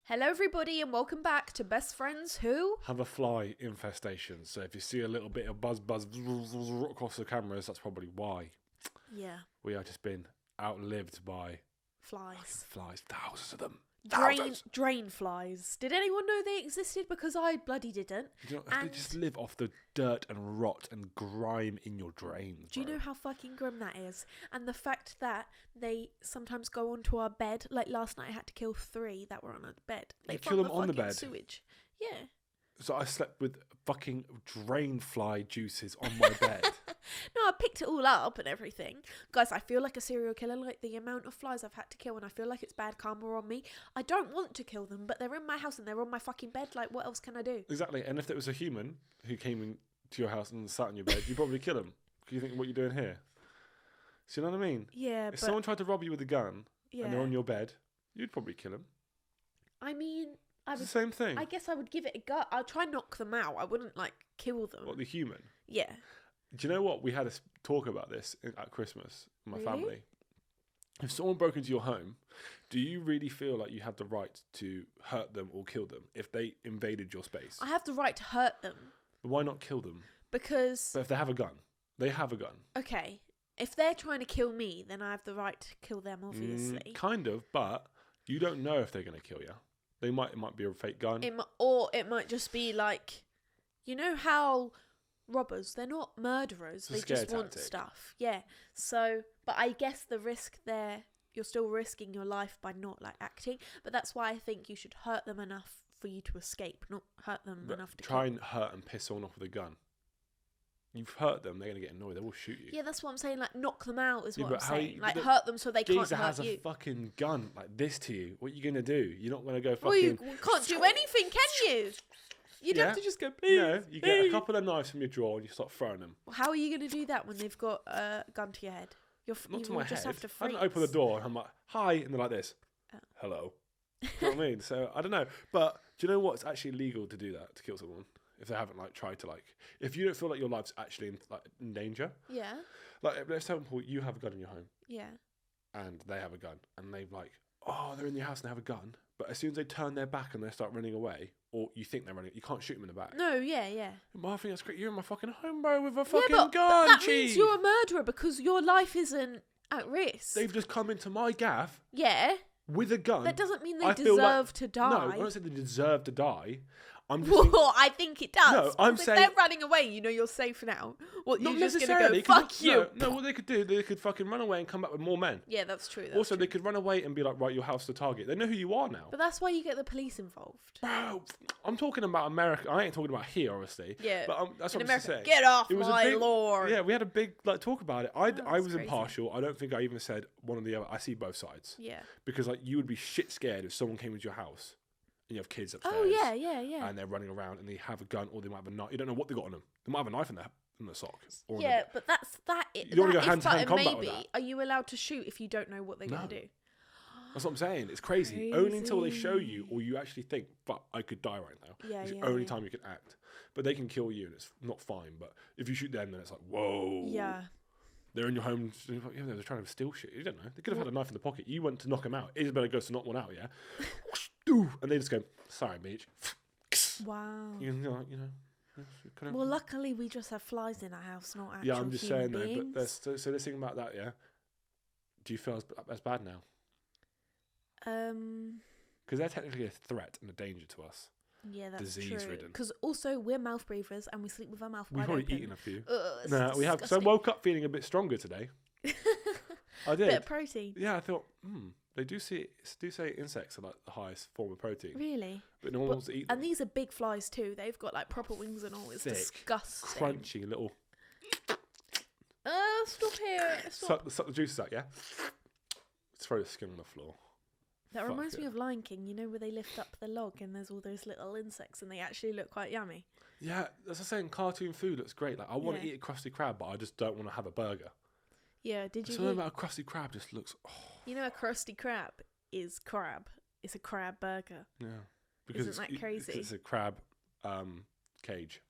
Hello everybody and welcome back to Best Friends Who Have a fly infestation. So if you see a little bit of buzz across the cameras, that's probably why. Yeah. We are just been outlived by Flies. flies, thousands of them. Drain flies. Did anyone know they existed? Because I bloody didn't. They just live off the dirt and rot and grime in your drains. Do you know how fucking grim that is? And the fact that they sometimes go onto our bed. Like last night I had to kill 3 that were on our bed. They kill them on the bed? Sewage. Yeah. So I slept with fucking drain fly juices on my bed. No, I picked it all up and everything. Guys, I feel like a serial killer. Like the amount of flies I've had to kill, and I feel like it's bad karma on me. I don't want to kill them, but they're in my house and they're on my fucking bed. Like, what else can I do? Exactly. And if there was a human who came into your house and sat on your bed, you'd probably kill him. Because you think, what you're doing here? So you know what I mean? Yeah, if someone tried to rob you with a gun and they're on your bed, you'd probably kill him. I mean, It's the same thing. I guess I would give it a go. I'll try and knock them out. I wouldn't, like, kill them. What, the human? Yeah. Do you know what? We had a talk about this at Christmas in my family. If someone broke into your home, do you really feel like you have the right to hurt them or kill them if they invaded your space? I have the right to hurt them. But why not kill them? Because... But if they have a gun. They have a gun. Okay. If they're trying to kill me, then I have the right to kill them, obviously. Kind of, but you don't know if they're going to kill you. It might be a fake gun. Or it might just be like... You know how... robbers, they're not murderers, they just want stuff. Yeah. So, but I guess the risk there, you're still risking your life by not like acting, but that's why I think you should hurt them enough for you to escape, not hurt them enough to try and hurt and piss someone off with a gun. You've hurt them, they're going to get annoyed, they will shoot you. Yeah, that's what I'm saying, like knock them out is what I'm saying. Like hurt them so they can't hurt you. Geezer has a fucking gun like this to you. What are you going to do? You're not going to go fucking... Well, you can't do anything, can you? You'd have to just go, please. No, you get a couple of knives from your drawer and you start throwing them. Well, how are you going to do that when they've got a gun to your head? Not to my head. Have to I don't open the door and I'm like, hi, and they're like this. Hello. You know what I mean? So, I don't know. But do you know what? It's actually legal to do that, to kill someone. If they haven't, like, tried to, like... If you don't feel like your life's actually in danger. Yeah. Like, let's tell them, you have a gun in your home. Yeah. And they have a gun. And they're like, oh, they're in your house and they have a gun. But as soon as they turn their back and they start running away, or you think they're running, you can't shoot them in the back. No, yeah. I think that's great. You're in my fucking home, bro, with a fucking gun, but that means you're a murderer because your life isn't at risk. They've just come into my gaff. Yeah. With a gun. That doesn't mean they deserve to die. No, I don't say they deserve to die. I'm just well, I think it does. No, I'm saying... If they're running away, you know you're safe now. Well, not you're just going to go, fuck you. No, what they could do, they could fucking run away and come back with more men. Yeah, that's true. Also, they could run away and be like, right, your house to target. They know who you are now. But that's why you get the police involved. Bro, I'm talking about America. I ain't talking about here, obviously. Yeah. But that's what I'm saying. Get off my lord. Yeah, we had a big talk about it. I was impartial. I don't think I even said one or the other. I see both sides. Yeah. Because you would be shit scared if someone came into your house. And you have kids upstairs. Oh, yeah. And they're running around and they have a gun or they might have a knife. You don't know what they got on them. They might have a knife in their sock. Yeah, but you don't want to go hand-to-hand combat with that. Are you allowed to shoot if you don't know what they're going to do? That's what I'm saying. It's crazy. Only until they show you or you actually think, but I could die right now. Yeah, it's the only time you can act. But they can kill you and it's not fine. But if you shoot them, then it's like, whoa. Yeah. They're in your home. They're trying to steal shit. You don't know. They could have had a knife in the pocket. You went to knock them out. Isabella goes to knock one out, yeah? And they just go, sorry, bitch. Wow. You know. Well, luckily we just have flies in our house, not actual I'm just saying beings. though. But so let's think about that, yeah? Do you feel as bad now? Because they're technically a threat and a danger to us. Yeah, that's disease-ridden. Because also we're mouth breathers and we sleep with our mouth wide open. We've probably eaten a few. No, we have. So I woke up feeling a bit stronger today. I did. Bit of protein. Yeah, I thought, they do say insects are like the highest form of protein. Really? But no one wants to eat them. And these are big flies too. They've got like proper wings and all. It's thick, disgusting. Crunchy little. Stop here. Stop. Suck the juices out, yeah? Throw the skin on the floor. That reminds me of Lion King, you know, where they lift up the log and there's all those little insects and they actually look quite yummy. Yeah, as I was saying, cartoon food looks great. Like I want to eat a Krusty Krab, but I just don't want to have a burger. Yeah, did you? Something about a Krusty Krab just looks. Oh. You know, a Krusty Krab is crab. It's a crab burger. Yeah, because isn't that crazy? It's a crab cage.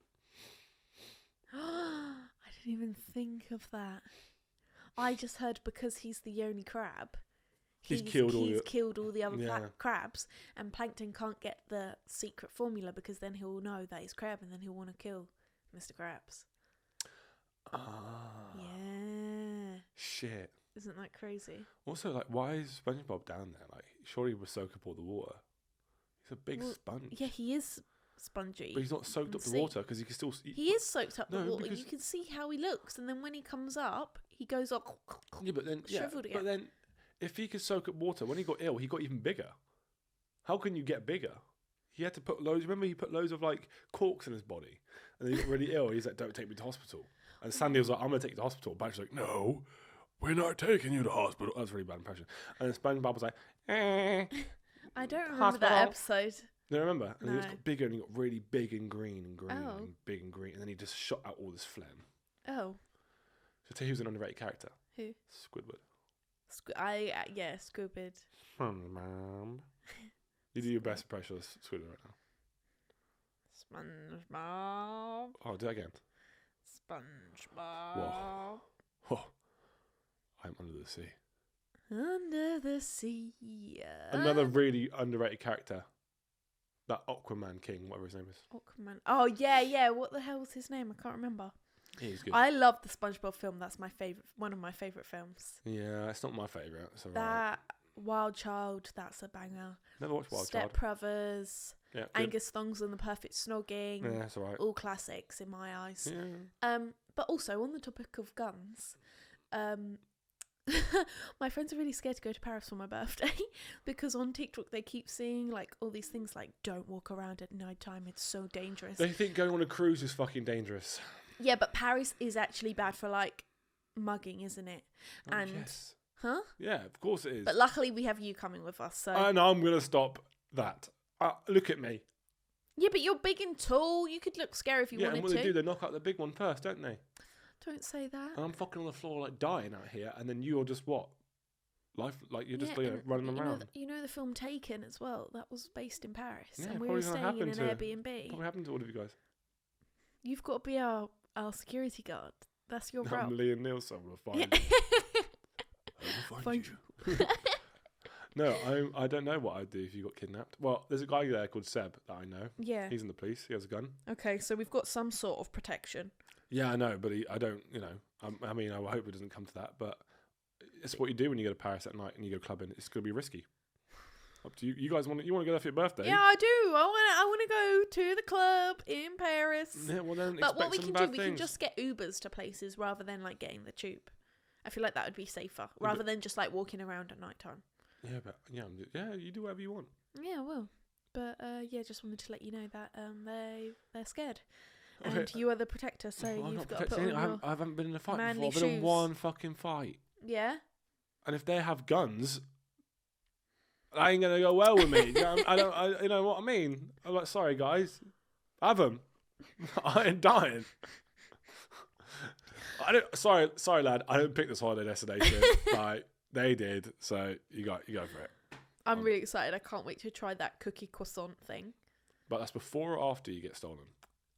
I didn't even think of that. I just heard because he's the only crab, He's killed all the other Yeah. crabs, and Plankton can't get the secret formula because then he'll know that he's Crab, and then he'll want to kill Mr. Krabs. Ah. Yeah. Shit. Isn't that crazy? Also, like, why is SpongeBob down there? Like, surely he would soak up all the water. He's a big sponge. Yeah, he is spongy. But he's not soaked up the water because he can still... He is soaked up the water. You can see how he looks, and then when he comes up, he goes up. Yeah, but then... shriveled again. But then, if he could soak up water, when he got ill, he got even bigger. How can you get bigger? He had to put loads... Remember, he put loads of, like, corks in his body, and then he got really ill. He's like, don't take me to hospital. And Sandy was like, I'm going to take you to hospital. But she's like, no, we're not taking you to hospital. That's a really bad impression. And then SpongeBob was like, I don't remember that episode. You don't remember? And no. he just got bigger, and he got really big and green and green and big and green. And then he just shot out all this phlegm. Oh. So tell you who's an underrated character? Who? Squidward. Squidward. Mom. You do your best impression of Squidward right now. SpongeBob. Oh, do that again. SpongeBob. Whoa. Oh. I'm under the sea. Under the sea. Another really underrated character. That Aquaman King, whatever his name is. Aquaman. Oh, yeah. What the hell was his name? I can't remember. Yeah, he's good. I love the SpongeBob film. That's my favourite. One of my favourite films. Yeah, it's not my favourite. It's alright. That Wild Child, that's a banger. Never watched Wild Step Child. Brothers. Yeah, Angus Thongs and the Perfect Snogging. Yeah, that's alright. All classics in my eyes. Yeah. But also on the topic of guns, my friends are really scared to go to Paris for my birthday because on TikTok they keep seeing like all these things like don't walk around at night time, it's so dangerous. They think going on a cruise is fucking dangerous. Yeah, but Paris is actually bad for like mugging, isn't it? Oh, And yes. huh? Yeah, of course it is. But luckily we have you coming with us, so And I'm gonna stop that. Look at me. yeah, but you're big and tall. You could look scary if you wanted and what to. they do, they knock out the big one first, don't they? Don't say that. And I'm fucking on the floor like dying out here, and then you're just what? You're just running around. You know the film Taken as well. That was based in Paris, Yeah, and we were staying in an probably Airbnb. happened to all of you guys. You've got to be our security guard. That's your role. I'm Liam Nielsen. I will find Yeah. you. I will find you. No, I don't know what I'd do if you got kidnapped. Well, there's a guy there called Seb that I know. Yeah. He's in the police. He has a gun. Okay, so we've got some sort of protection. Yeah, I know, but I don't, I mean, I hope it doesn't come to that, but it's what you do when you go to Paris at night and you go clubbing. It's going to be risky. Up to you. You guys want to go there for your birthday? Yeah, I do. I want to go to the club in Paris. Yeah, well then But what we can do, we can things. just get Ubers to places rather than like getting the tube. I feel like that would be safer rather than just like walking around at night time. Yeah, but yeah, you do whatever you want. Yeah, well, but yeah, just wanted to let you know that they're scared, and Okay. you are the protector, so I'm you've not got to put protecting on it. your I haven't been in a fight manly before. I've been in shoes. one fucking fight. Yeah. And if they have guns, that ain't gonna go well with me. You know what I mean? I'm like, sorry guys, have them. I ain't dying. Sorry lad, I didn't pick this holiday destination. Like they did, so you go for it. I'm really excited. I can't wait to try that cookie croissant thing. But that's before or after you get stolen?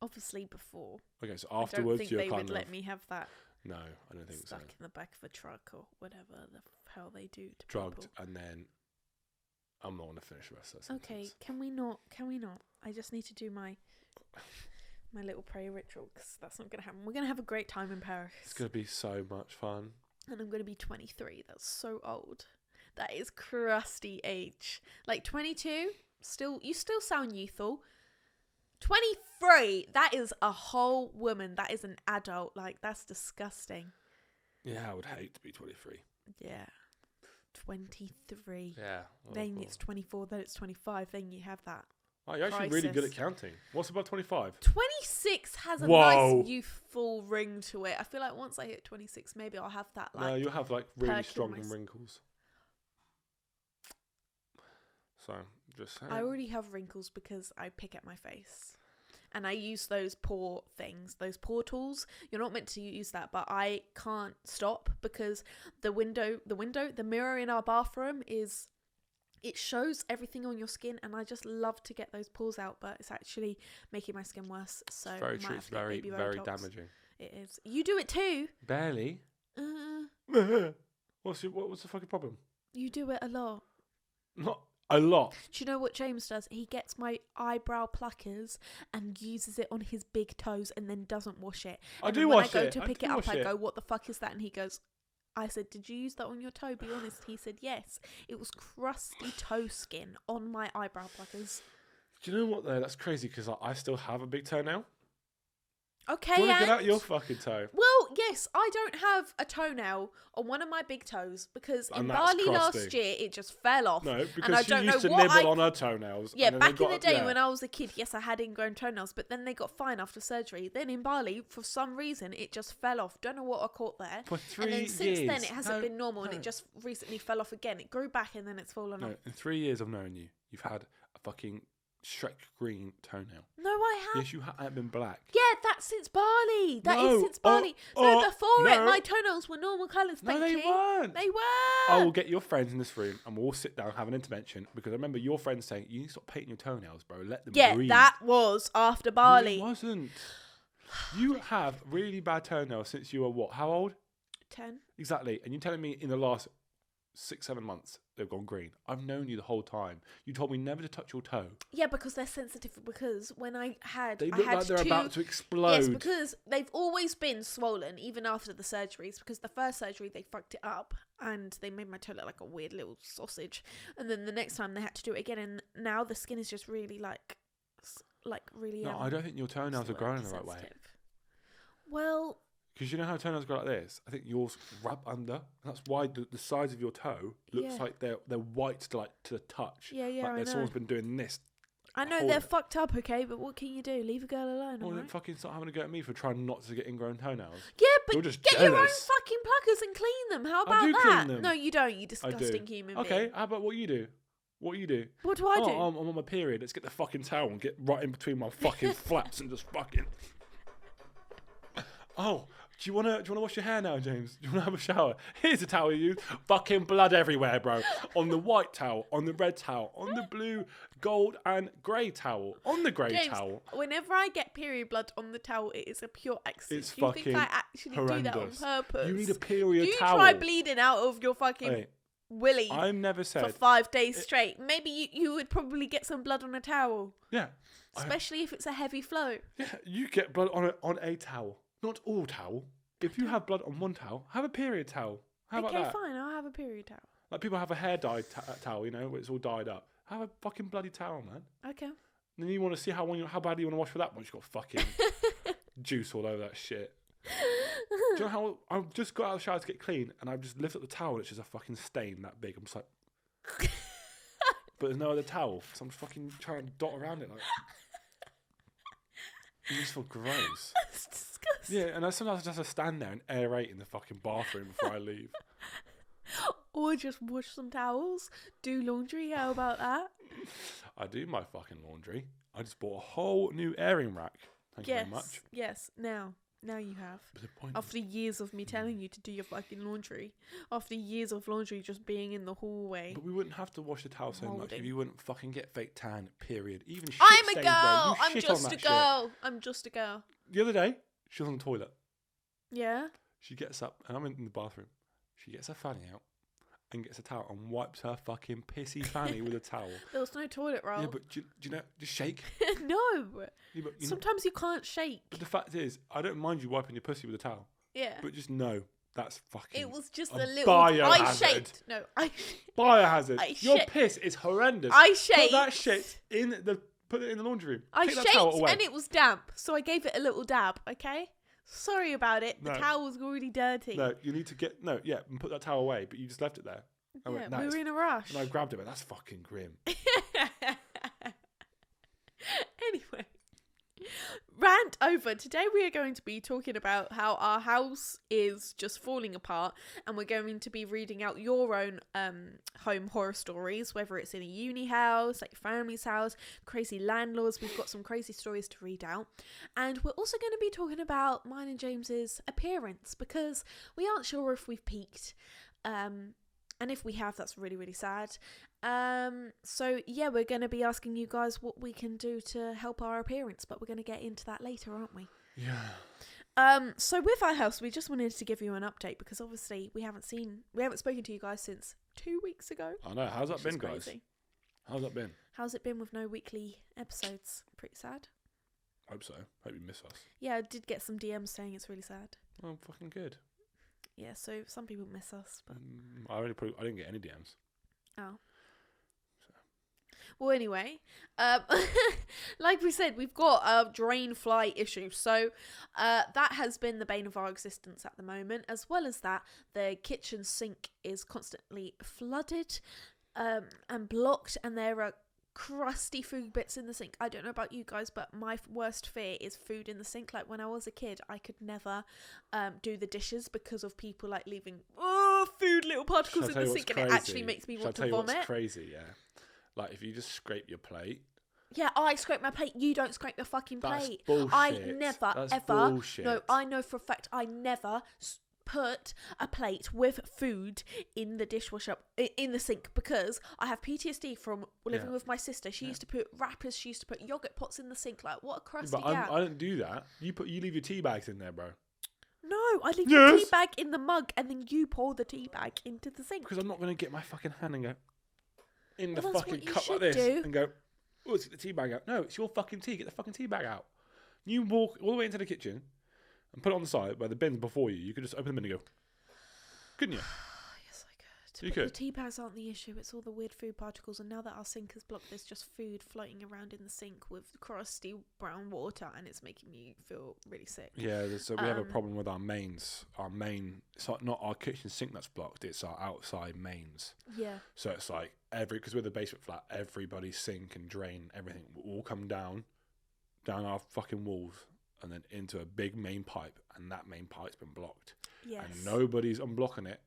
Obviously before. Okay, so I don't afterwards think you're they kind would of... let me have that No, I don't think so. stuck in the back of a truck or whatever the hell they do to Drugged, people. and then I'm not going to finish the rest of that Okay, sentence. can we not? I just need to do my little prayer ritual because that's not going to happen. We're going to have a great time in Paris. It's going to be so much fun. And I'm going to be 23. That's so old. That is crusty age. Like 22, you still sound youthful. 23, that is a whole woman. That is an adult. Like, that's disgusting. Yeah, I would hate to be 23. Yeah. 23. Yeah. Then it's 24, then it's 25, then you have that. Oh, you're actually really good at counting. What's above 25? 26 has a Whoa. nice youthful ring to it. I feel like once I hit 26, maybe I'll have that like... No, you'll have like really perk in strong my wrinkles. So, just saying. I already have wrinkles because I pick at my face. And I use those pore things, those pore tools. You're not meant to use that, but I can't stop because the mirror in our bathroom it shows everything on your skin, and I just love to get those pores out, but it's actually making my skin worse. So It's very true. It's very, very damaging. It is. You do it too. Barely. What's the fucking problem? You do it a lot. Not a lot. Do you know what James does? He gets my eyebrow pluckers and uses it on his big toes and then doesn't wash it. And I do wash it. When I go to pick it up, I go, what the fuck is that? And he goes, I said, did you use that on your toe? Be honest. He said, yes. It was crusty toe skin on my eyebrow pluckers. Do you know what, though? That's crazy because I still have a big toenail. Okay, do you want to get out your fucking toe? Well, yes, I don't have a toenail on one of my big toes because in Bali last year it just fell off. No, because she used to nibble on her toenails. Yeah, back in the day when I was a kid, yes, I had ingrown toenails, but then they got fine after surgery. Then in Bali, for some reason, it just fell off. Don't know what I caught there. For 3 years. And then since years. then, it hasn't been normal, and it just recently fell off again. It grew back and then it's fallen off. In 3 years of knowing you, you've had a fucking Shrek green toenail. No, I have. Yes, you have been black. Yeah, that's since Bali. That is since Bali. Before it, my toenails were normal colours. No, they weren't. They were. I will get your friends in this room and we'll all sit down and have an intervention because I remember your friends saying, you need to stop painting your toenails, bro. Let them breathe. Yeah, that was after Bali. No, it wasn't. You have really bad toenails since you were what? How old? 10. Exactly. And you're telling me in the last 6-7 months they've gone green. I've known you the whole time. You told me never to touch your toe. Yeah, because they're sensitive. Because when I had, they look like they're about to explode. Yes, because they've always been swollen, even after the surgeries. Because the first surgery they fucked it up and they made my toe look like a weird little sausage. And then the next time they had to do it again, and now the skin is just really like really. No, I don't think your toenails are growing the right way. Well. Because you know how toenails go like this? I think yours wrap under. And that's why the sides of your toe looks like they're white to the touch. Yeah, yeah, like I know. Someone's been doing this. I know they're fucked up, okay, but what can you do? Leave a girl alone, Well, then fucking start having a go at me for trying not to get ingrown toenails. Yeah, but you're just get jealous. your own fucking pluckers and clean them. How about I do that? clean them. No, you don't, you disgusting human being. Okay, how about what you do? What do? What do I do? I'm on my period. Let's get the fucking towel and get right in between my fucking flaps and just fucking... Oh... Do you wanna wash your hair now, James? Do you wanna have a shower? Here's the towel you use. Fucking blood everywhere, bro. On the white towel, on the red towel, on the blue, gold, and grey towel, on the grey towel. Whenever I get period blood on the towel, it is a pure accident. It's fucking think I actually horrendous. do that on purpose? You need a period towel. You try bleeding out of your fucking willy. I've never said for 5 days straight. Maybe you would probably get some blood on a towel. Yeah. Especially if it's a heavy flow. Yeah, you get blood on a towel. Not all towel. If you have blood on one towel, have a period towel. How about that? Okay, fine. I'll have a period towel. Like people have a hair dyed towel, you know, where it's all dyed up. Have a fucking bloody towel, man. Okay. And then you want to see how badly you want to wash for that once you've got fucking juice all over that shit. Do you know how I've just got out of the shower to get clean and I've just lifted up the towel and it's just a fucking stain that big. I'm just like... But there's no other towel, so I'm just fucking trying to dot around it like... It just feels gross. That's disgusting. Yeah, and sometimes I just have to stand there and aerate in the fucking bathroom before I leave. Or just wash some towels, do laundry. How about that? I do my fucking laundry. I just bought a whole new airing rack. Thank you very much. Yes, now you have. After years of me telling you to do your fucking laundry. After years of laundry just being in the hallway. But we wouldn't have to wash the towel so much if you wouldn't fucking get fake tan, period. Even shit I'm a stains, girl. I'm just a girl. I'm just a girl. The other day, she was on the toilet. Yeah? She gets up, and I'm in the bathroom. She gets her fanny out and gets a towel and wipes her fucking pissy fanny with a towel. There was no toilet roll. Yeah, but do you know, just shake. No. Yeah, but sometimes you can't shake. But the fact is, I don't mind you wiping your pussy with a towel. Yeah. But just know that's fucking... It was just a little... biohazard. I shaked. No, Biohazard. Your piss is horrendous. I shaked. Put that shit put it in the laundry room. I shaked and it was damp, so I gave it a little dab, okay? Sorry about it. The towel was already dirty. No, you need to and put that towel away, but you just left it there. We were in a rush. And I grabbed it, but that's fucking grim. Anyway, rant over. Today we are going to be talking about how our house is just falling apart, and we're going to be reading out your own home horror stories, whether it's in a uni house, like your family's house, crazy landlords. We've got some crazy stories to read out, and we're also going to be talking about mine and James's appearance, because we aren't sure if we've peaked. And if we have, that's really, really sad. So yeah, we're going to be asking you guys what we can do to help our appearance, but we're going to get into that later, aren't we? Yeah. So with our house, we just wanted to give you an update because obviously we haven't spoken to you guys since 2 weeks ago. I know. How's that been, guys? Crazy. How's that been? How's it been with no weekly episodes? Pretty sad. Hope so. Hope you miss us. Yeah, I did get some DMs saying it's really sad. Oh, fucking good. Yeah, so some people miss us, but I didn't get any DMs. oh. Well, anyway, like we said, we've got a drain fly issue. So that has been the bane of our existence at the moment. As well as that, the kitchen sink is constantly flooded and blocked, and there are crusty food bits in the sink. I don't know about you guys, but my worst fear is food in the sink. Like when I was a kid, I could never do the dishes because of people like leaving food little particles in the sink, and it actually makes me want to vomit. What's crazy, yeah. Like if you just scrape your plate. Yeah, I scrape my plate. You don't scrape your fucking plate. Bullshit. I never, That's ever. Bullshit. No, I know for a fact I never put a plate with food in the dishwasher, in the sink, because I have PTSD from living with my sister. She used to put wrappers, she used to put yogurt pots in the sink. Like, what a crusty gap. I don't do that. You leave your tea bags in there, bro. No, I leave the tea bag in the mug, and then you pour the tea bag into the sink. Because I'm not going to get my fucking hand and go in the fucking cup like this and go, oh, let's get the tea bag out. No, it's your fucking tea. Get the fucking tea bag out. You walk all the way into the kitchen and put it on the side where the bin's before you. You could just open the bin and go, couldn't you? Yes, I could. But the tea bags aren't the issue. It's all the weird food particles. And now that our sink is blocked, there's just food floating around in the sink with crusty brown water, and it's making me feel really sick. Yeah, so we have a problem with our mains. Our main, it's not our kitchen sink that's blocked. It's our outside mains. Yeah. So it's like because we're the basement flat, everybody's sink and drain, everything will all come down our fucking walls, and then into a big main pipe, and that main pipe's been blocked. Yes. And nobody's unblocking it,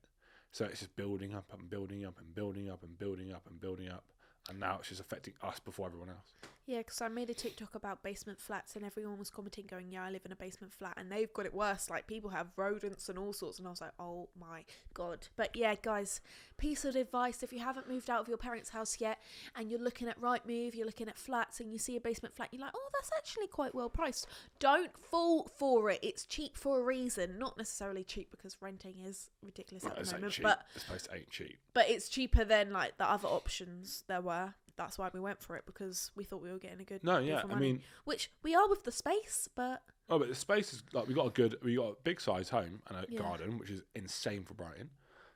so it's just building up and building up and building up and building up and building up, and now it's just affecting us before everyone else. Yeah, because I made a TikTok about basement flats, and everyone was commenting going, yeah, I live in a basement flat, and they've got it worse. Like, people have rodents and all sorts, and I was like, oh my God. But yeah, guys, piece of advice: if you haven't moved out of your parents' house yet, and you're looking at Rightmove, you're looking at flats, and you see a basement flat, you're like, oh, that's actually quite well priced. Don't fall for it. It's cheap for a reason. Not necessarily cheap because renting is ridiculous at the moment, but this place ain't cheap. But it's cheaper than like the other options there were. That's why we went for it, because we thought we were getting a good deal for money. I mean, which we are with the space, but but the space is like we got a big size home and a garden, which is insane for Brighton.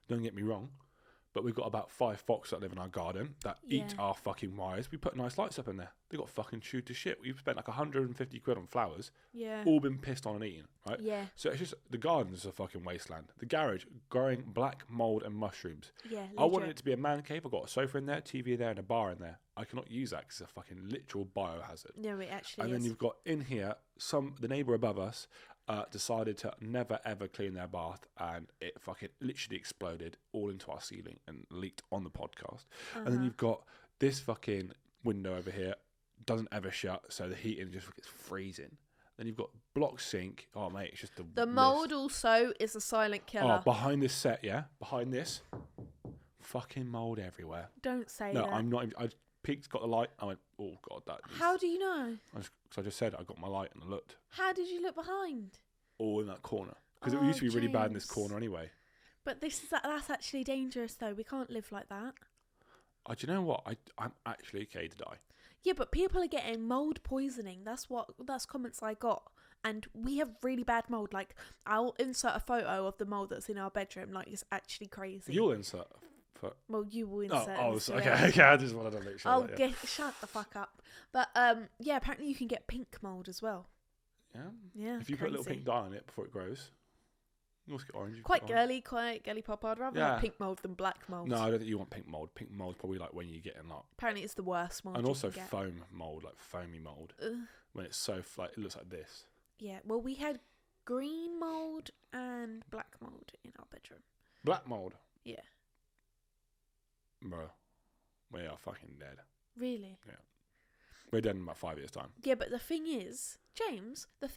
Don't get me wrong, but we've got about 5 foxes that live in our garden that eat our fucking wires. We put nice lights up in there. They got fucking chewed to shit. We've spent like 150 quid on flowers. Yeah, all been pissed on and eaten, right? Yeah. So it's just the garden's a fucking wasteland. The garage growing black mould and mushrooms. Yeah, legit. I wanted it to be a man cave. I've got a sofa in there, TV in there, and a bar in there. I cannot use that because it's a fucking literal biohazard. No, it actually is. And then you've got in here the neighbour above us decided to never ever clean their bath, and it fucking literally exploded all into our ceiling and leaked on the podcast. And then you've got this fucking window over here doesn't ever shut, so the heating just gets freezing. Then you've got block sink. Oh mate, it's just the mould also is a silent killer. Oh, behind this set, behind this, fucking mould everywhere. Don't say that. No, I'm not. I peeked, got the light. I went, oh god, that. How do you know? Because I just said I got my light and I looked. How did you look behind? All in that corner, because it used to be really bad in this corner anyway. But that's actually dangerous though. We can't live like that. Do you know what? I'm actually okay to die. Yeah, but people are getting mould poisoning. That's comments I got. And we have really bad mould. Like, I'll insert a photo of the mould that's in our bedroom. Like, it's actually crazy. You'll insert. Well, you will insert. Okay. I just wanted to make sure. Shut the fuck up. But yeah, apparently you can get pink mould as well. Yeah. Yeah. If you put a little pink dye on it before it grows, you also get orange. Quite girly pop. I'd rather have pink mould than black mould. No, I don't think you want pink mould. Pink mould's probably like when you get in like. Apparently, it's the worst mould. And also foam mould, like foamy mould, when it's so like it looks like this. Yeah. Well, we had green mould and black mould in our bedroom. Black mould. Yeah. Bro, we are fucking dead. Really? Yeah. We're dead in about 5 years' time. Yeah, but the thing is, James, though,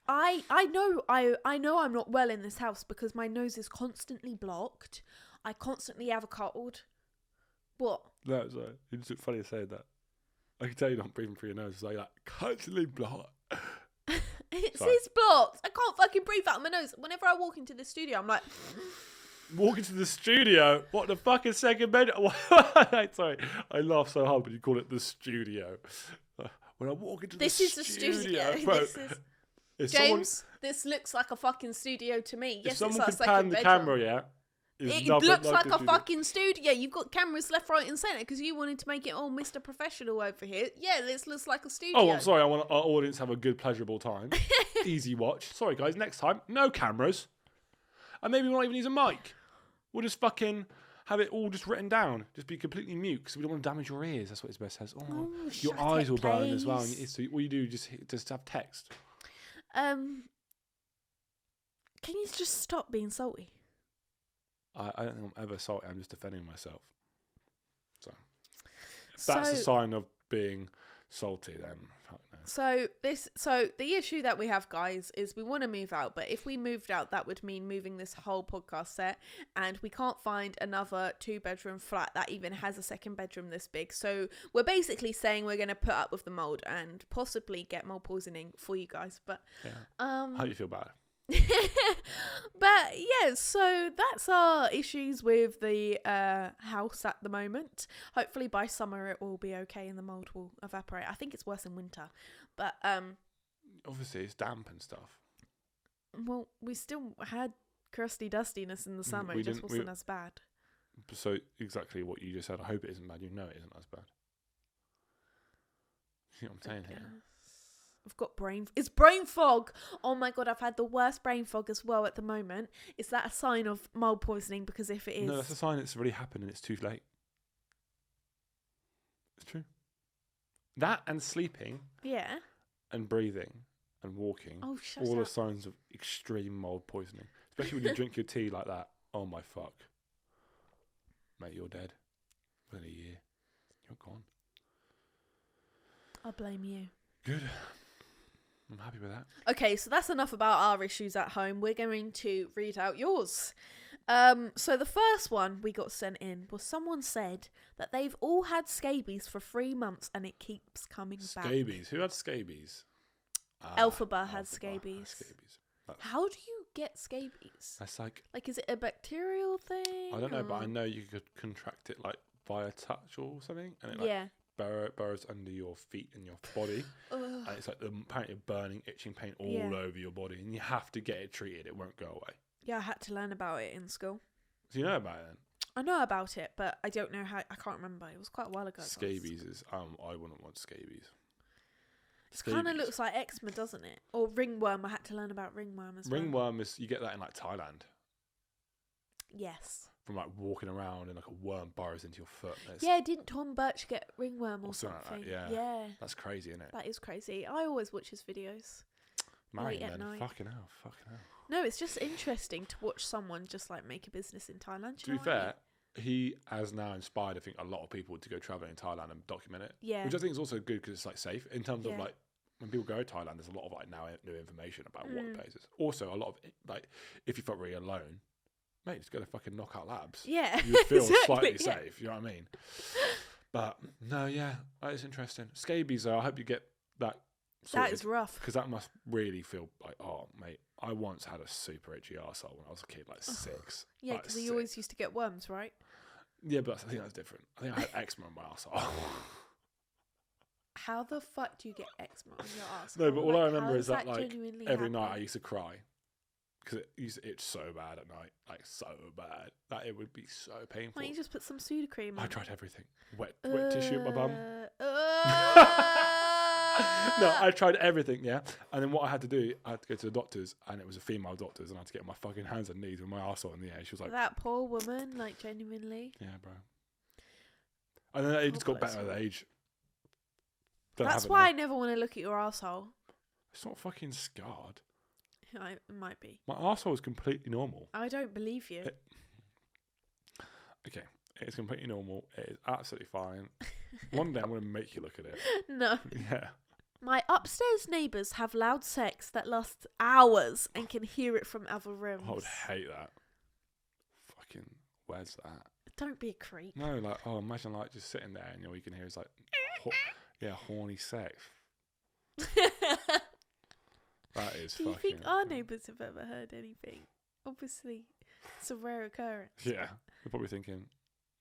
I know I'm not well in this house because my nose is constantly blocked. I constantly have a cold. What? No, sorry. It's funny to say that. I can tell you're not breathing through your nose. It's like constantly blocked. It is blocked. I can't fucking breathe out of my nose. Whenever I walk into the studio, I'm like... Walk into the studio. What the fucking second bedroom? Sorry, I laugh so hard when you call it the studio. When I walk into this the is the studio. bro, This is James. This looks like a fucking studio to me. Yes, if someone it's can our pan the second camera, yeah. It looks like a fucking studio. You've got cameras left, right, and centre because you wanted to make it all Mr. Professional over here. Yeah, this looks like a studio. Oh, I'm sorry. I want our audience to have a good, pleasurable time. Easy watch. Sorry, guys. Next time, no cameras. And maybe we won't even use a mic. We'll just fucking have it all just written down. Just be completely mute because we don't want to damage your ears. That's what his best says. Oh, your eyes will burn as well. And so all you do is just have text. Can you just stop being salty? I don't think I'm ever salty. I'm just defending myself. So that's a sign of being salty then. So the issue that we have, guys, is we want to move out, but if we moved out, that would mean moving this whole podcast set, and we can't find another 2-bedroom flat that even has a second bedroom this big. So we're basically saying we're going to put up with the mold and possibly get mold poisoning for you guys. But how do you feel about it? But yeah, so that's our issues with the house at the moment. Hopefully by summer it will be okay and the mold will evaporate. I think it's worse in winter, but obviously it's damp and stuff. Well, we still had crusty dustiness in the summer. It just wasn't as bad. So exactly what you just said. I hope it isn't bad. You know it isn't as bad. You know what I'm saying here? I've got it's brain fog. Oh my god, I've had the worst brain fog as well at the moment. Is that a sign of mold poisoning? Because if it is, no, that's a sign it's already happened and it's too late. It's true. That and sleeping, yeah, and breathing and walking, all the signs of extreme mold poisoning. Especially when you drink your tea like that. Oh my fuck, mate, you're dead. Within a year, you're gone. I blame you. Good. I'm happy with that. Okay, so that's enough about our issues at home. We're going to read out yours. So the first one we got sent in was someone said that they've all had scabies for 3 months and it keeps coming back. Scabies? Who had scabies? Elphaba had scabies. How do you get scabies? That's like is it a bacterial thing? I don't know, but I know you could contract it like via touch or something, and it burrows under your feet and your body. And it's like apparently burning, itching pain all over your body, and you have to get it treated. It won't go away. Yeah, I had to learn about it in school. Do you know about it then? I know about it, but I don't know how. I can't remember. It was quite a while ago. Scabies is I wouldn't want scabies. It kind of looks like eczema, doesn't it? Or ringworm. I had to learn about ringworm as well. Ringworm is you get that in like Thailand. Yes. From like walking around and like a worm burrows into your foot. Yeah, didn't Tom Birch get ringworm or something? Like that, yeah. That's crazy, isn't it? That is crazy. I always watch his videos. Marry men. Fucking hell. No, it's just interesting to watch someone just like make a business in Thailand. To be fair, he has now inspired, I think, a lot of people to go traveling in Thailand and document it. Yeah. Which I think is also good because it's like safe in terms of like when people go to Thailand, there's a lot of like now new information about what the place is. Also, a lot of like if you felt really alone, mate, just go to fucking Knockout Labs. Yeah. You feel slightly safe, you know what I mean? But no, yeah, that is interesting. Scabies though, I hope you get that sorted. That is rough. Because that must really feel like, oh, mate, I once had a super itchy arsehole when I was a kid, like 6. Yeah, because you always used to get worms, right? Yeah, but I think that's different. I think I had eczema on my arsehole. How the fuck do you get eczema on your arsehole? No, but all I remember is that like every night I used to cry. Because it used to itch so bad at night, like so bad that it would be so painful. Why don't you just put some Sudocreme on? I tried everything. Wet tissue in my bum. No, I tried everything, yeah. And then what I had to do, I had to go to the doctors, and it was a female doctors, and I had to get on my fucking hands and knees with my arsehole in the air. She was like, that poor woman, like genuinely. Yeah, bro. And then it just got better with age. That's why I never want to look at your arsehole. It's not fucking scarred. It might be. My arsehole is completely normal. I don't believe you. Okay, it's completely normal. It is absolutely fine. One day I'm going to make you look at it. No. Yeah. My upstairs neighbours have loud sex that lasts hours and can hear it from other rooms. I would hate that. Fucking, where's that? Don't be a creep. No, like, imagine like just sitting there and all you can hear is like, horny sex. That is Do you think our neighbours have ever heard anything? Obviously. It's a rare occurrence. Yeah. You're probably thinking,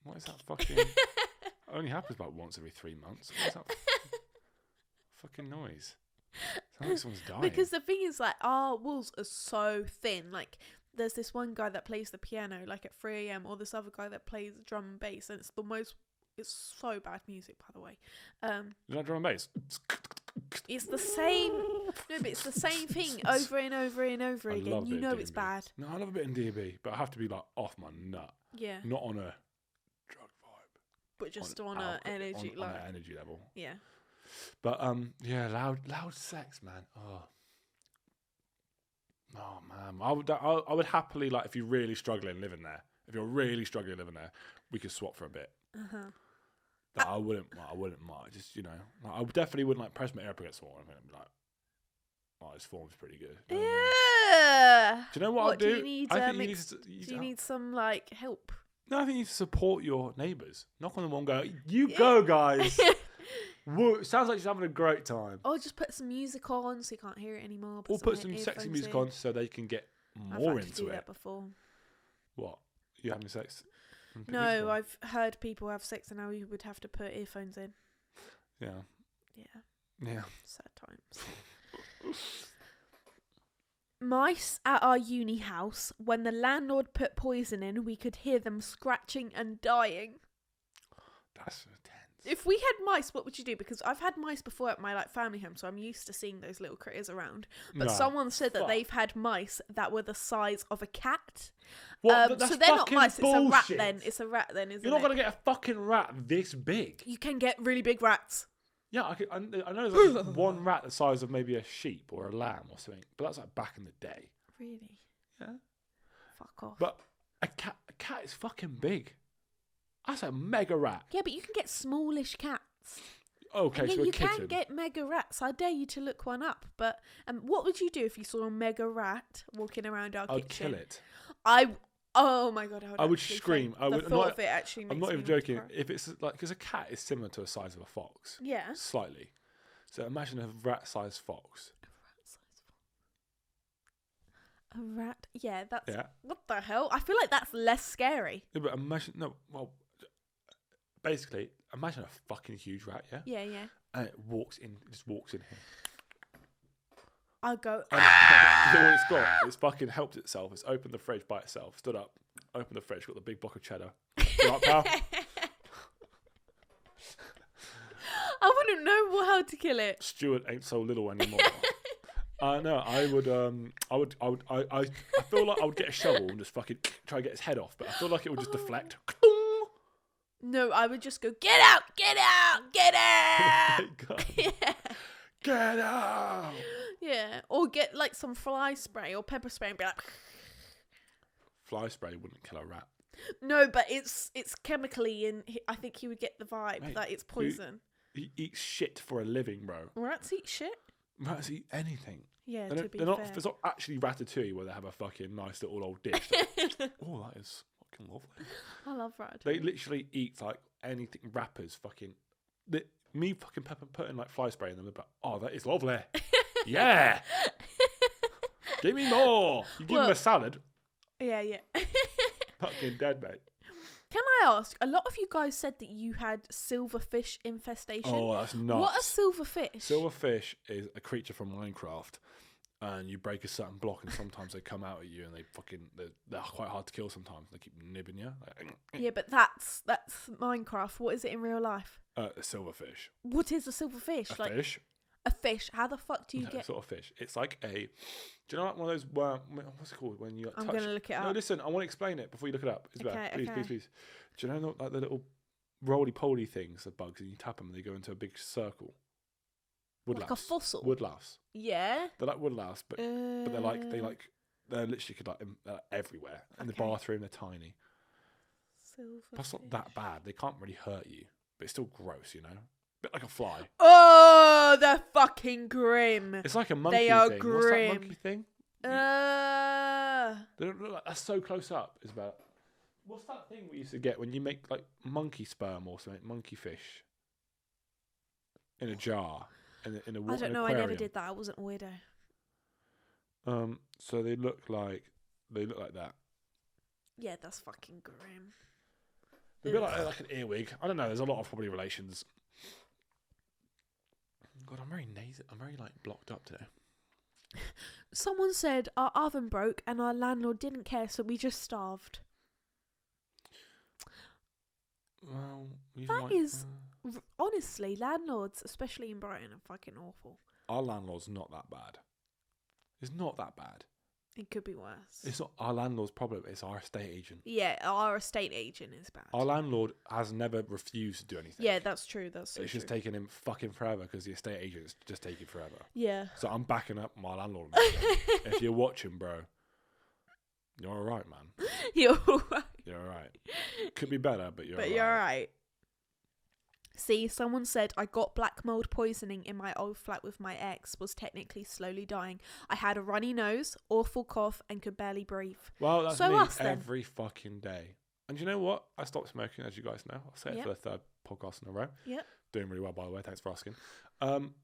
what is that fucking... It only happens about once every 3 months. What is that fucking noise? Sounds like someone's dying. Because the thing is, like, our walls are so thin. Like, there's this one guy that plays the piano, like, at 3 a.m, or this other guy that plays drum and bass, and it's so bad music, by the way. You like drum and bass? It's the same. No, but it's the same thing over and over and over again. You know it's bad. No, I love a bit in DB, but I have to be like off my nut. Yeah. Not on a drug vibe, but just on an energy on an energy level. Yeah. But yeah, loud sex, man. Oh man, I would happily, like, if you're really struggling living there. If you're really struggling living there, we could swap for a bit. That I wouldn't mind. Just, you know, like, I definitely wouldn't like press my ear up against someone. I'd be like, oh, this form's pretty good. You know what I mean? Do you know what I'd do? Do you need, do you need some like help? No, I think you need to support your neighbours. Knock on the wall and go, go, guys. Woo, sounds like she's having a great time. Or just put some music on so you can't hear it anymore. Or put some sexy music on so they can get more into it. I've had to do that before. What? You having sex? No, I've heard people have sex and now you would have to put earphones in. Yeah. Yeah. Sad times. Mice at our uni house. When the landlord put poison in, we could hear them scratching and dying. That's intense. If we had mice, what would you do? Because I've had mice before at my family home, so I'm used to seeing those little critters around. But someone said that they've had mice that were the size of a cat. What? That's so they're not mice. bullshit. It's a rat then, isn't it? You're not gonna get a fucking rat this big. You can get really big rats. Yeah, I know there's like one rat the size of maybe a sheep or a lamb or something, but that's like back in the day. Really? Yeah. Fuck off. But a cat is fucking big. That's a mega rat. Yeah, but you can get smallish cats. Okay, and so you can get mega rats. I dare you to look one up. But what would you do if you saw a mega rat walking around our kitchen? I'd kill it. Oh my god! I would scream. The thought of it actually makes I'm not me even joking. If it's like, because a cat is similar to the size of a fox. Yeah. Slightly. So imagine a rat-sized fox. A rat? Yeah, that's... Yeah. What the hell? I feel like that's less scary. Yeah, but imagine... No, well... Basically, imagine a fucking huge rat, yeah? Yeah. And it just walks in here. I'll go... You know what it's got? It's fucking helped itself. It's opened the fridge by itself. Stood up. Opened the fridge. Got the big block of cheddar. Right, pal? I wouldn't know how to kill it. Stuart ain't so little anymore. No, I feel like I would get a shovel and just fucking try to get his head off, but I feel like it would just deflect. No, I would just go, get out! Oh yeah. Get out! Yeah, or get like some fly spray or pepper spray and be like... Fly spray wouldn't kill a rat. No, but it's chemically, and I think he would get the vibe. Mate, that it's poison. He eats shit for a living, bro. Rats eat shit? Rats eat anything. Yeah, to be fair. It's not actually ratatouille where they have a fucking nice little old dish. Oh, that is fucking lovely. I love ratatouille. They literally eat like anything. Rappers fucking... me fucking putting like fly spray in them, but oh, that is lovely. Yeah. Give me more. You give them a salad. Yeah. Fucking dead, mate. Can I ask, a lot of you guys said that you had silverfish infestation. Oh, that's nuts. What are silverfish? Silverfish is a creature from Minecraft, and you break a certain block, and sometimes they come out at you, and they're quite hard to kill sometimes. They keep nibbing you. Yeah, but that's Minecraft. What is it in real life? A silverfish. What is a silverfish? A fish. A fish. How the fuck do you get? Sort of fish. It's like do you know like one of those what's it called when you touch? I'm gonna look it up. No, listen. I want to explain it before you look it up. Isabel, Okay, please. Do you know like the little roly-poly things, the bugs, and you tap them and they go into a big circle? Woodlouse. Like a fossil. Woodlouse. Yeah. They're like woodlouse, but they're literally they're everywhere. In the bathroom, they're tiny. That's not that bad. They can't really hurt you, but it's still gross, you know. Bit like a fly. Oh, they're fucking grim. It's like a monkey thing. They are grim. grim. What's that monkey thing? They don't look like that's so close up. It's about what's that thing we used to get when you make like monkey sperm or something, monkey fish in a jar in a I don't know. Aquarium. I never did that. I wasn't a weirdo. So they look like that. Yeah, that's fucking grim. A bit like an earwig. I don't know. There's a lot of probably relations. God, I'm very nasal. I'm very like blocked up today. Someone said our oven broke and our landlord didn't care, so we just starved. Well, honestly, landlords, especially in Brighton, are fucking awful. Our landlord's not that bad. It's not that bad. It could be worse. It's not our landlord's problem. It's our estate agent. Yeah, our estate agent is bad. Our landlord has never refused to do anything. Yeah, that's true. That's so It's true. just taking him fucking forever because the estate agent's just taking forever. Yeah. So I'm backing up my landlord. If you're watching, bro, you're all right, man. You're all right. You're all right. Could be better, but you're all right. But you're all right. See, someone said I got black mould poisoning in my old flat with my ex, was technically slowly dying. I had a runny nose, awful cough, and could barely breathe. Well, that's so me us, every fucking day. And you know what? I stopped smoking, as you guys know. I'll say it for the third podcast in a row. Yep. Doing really well, by the way. Thanks for asking.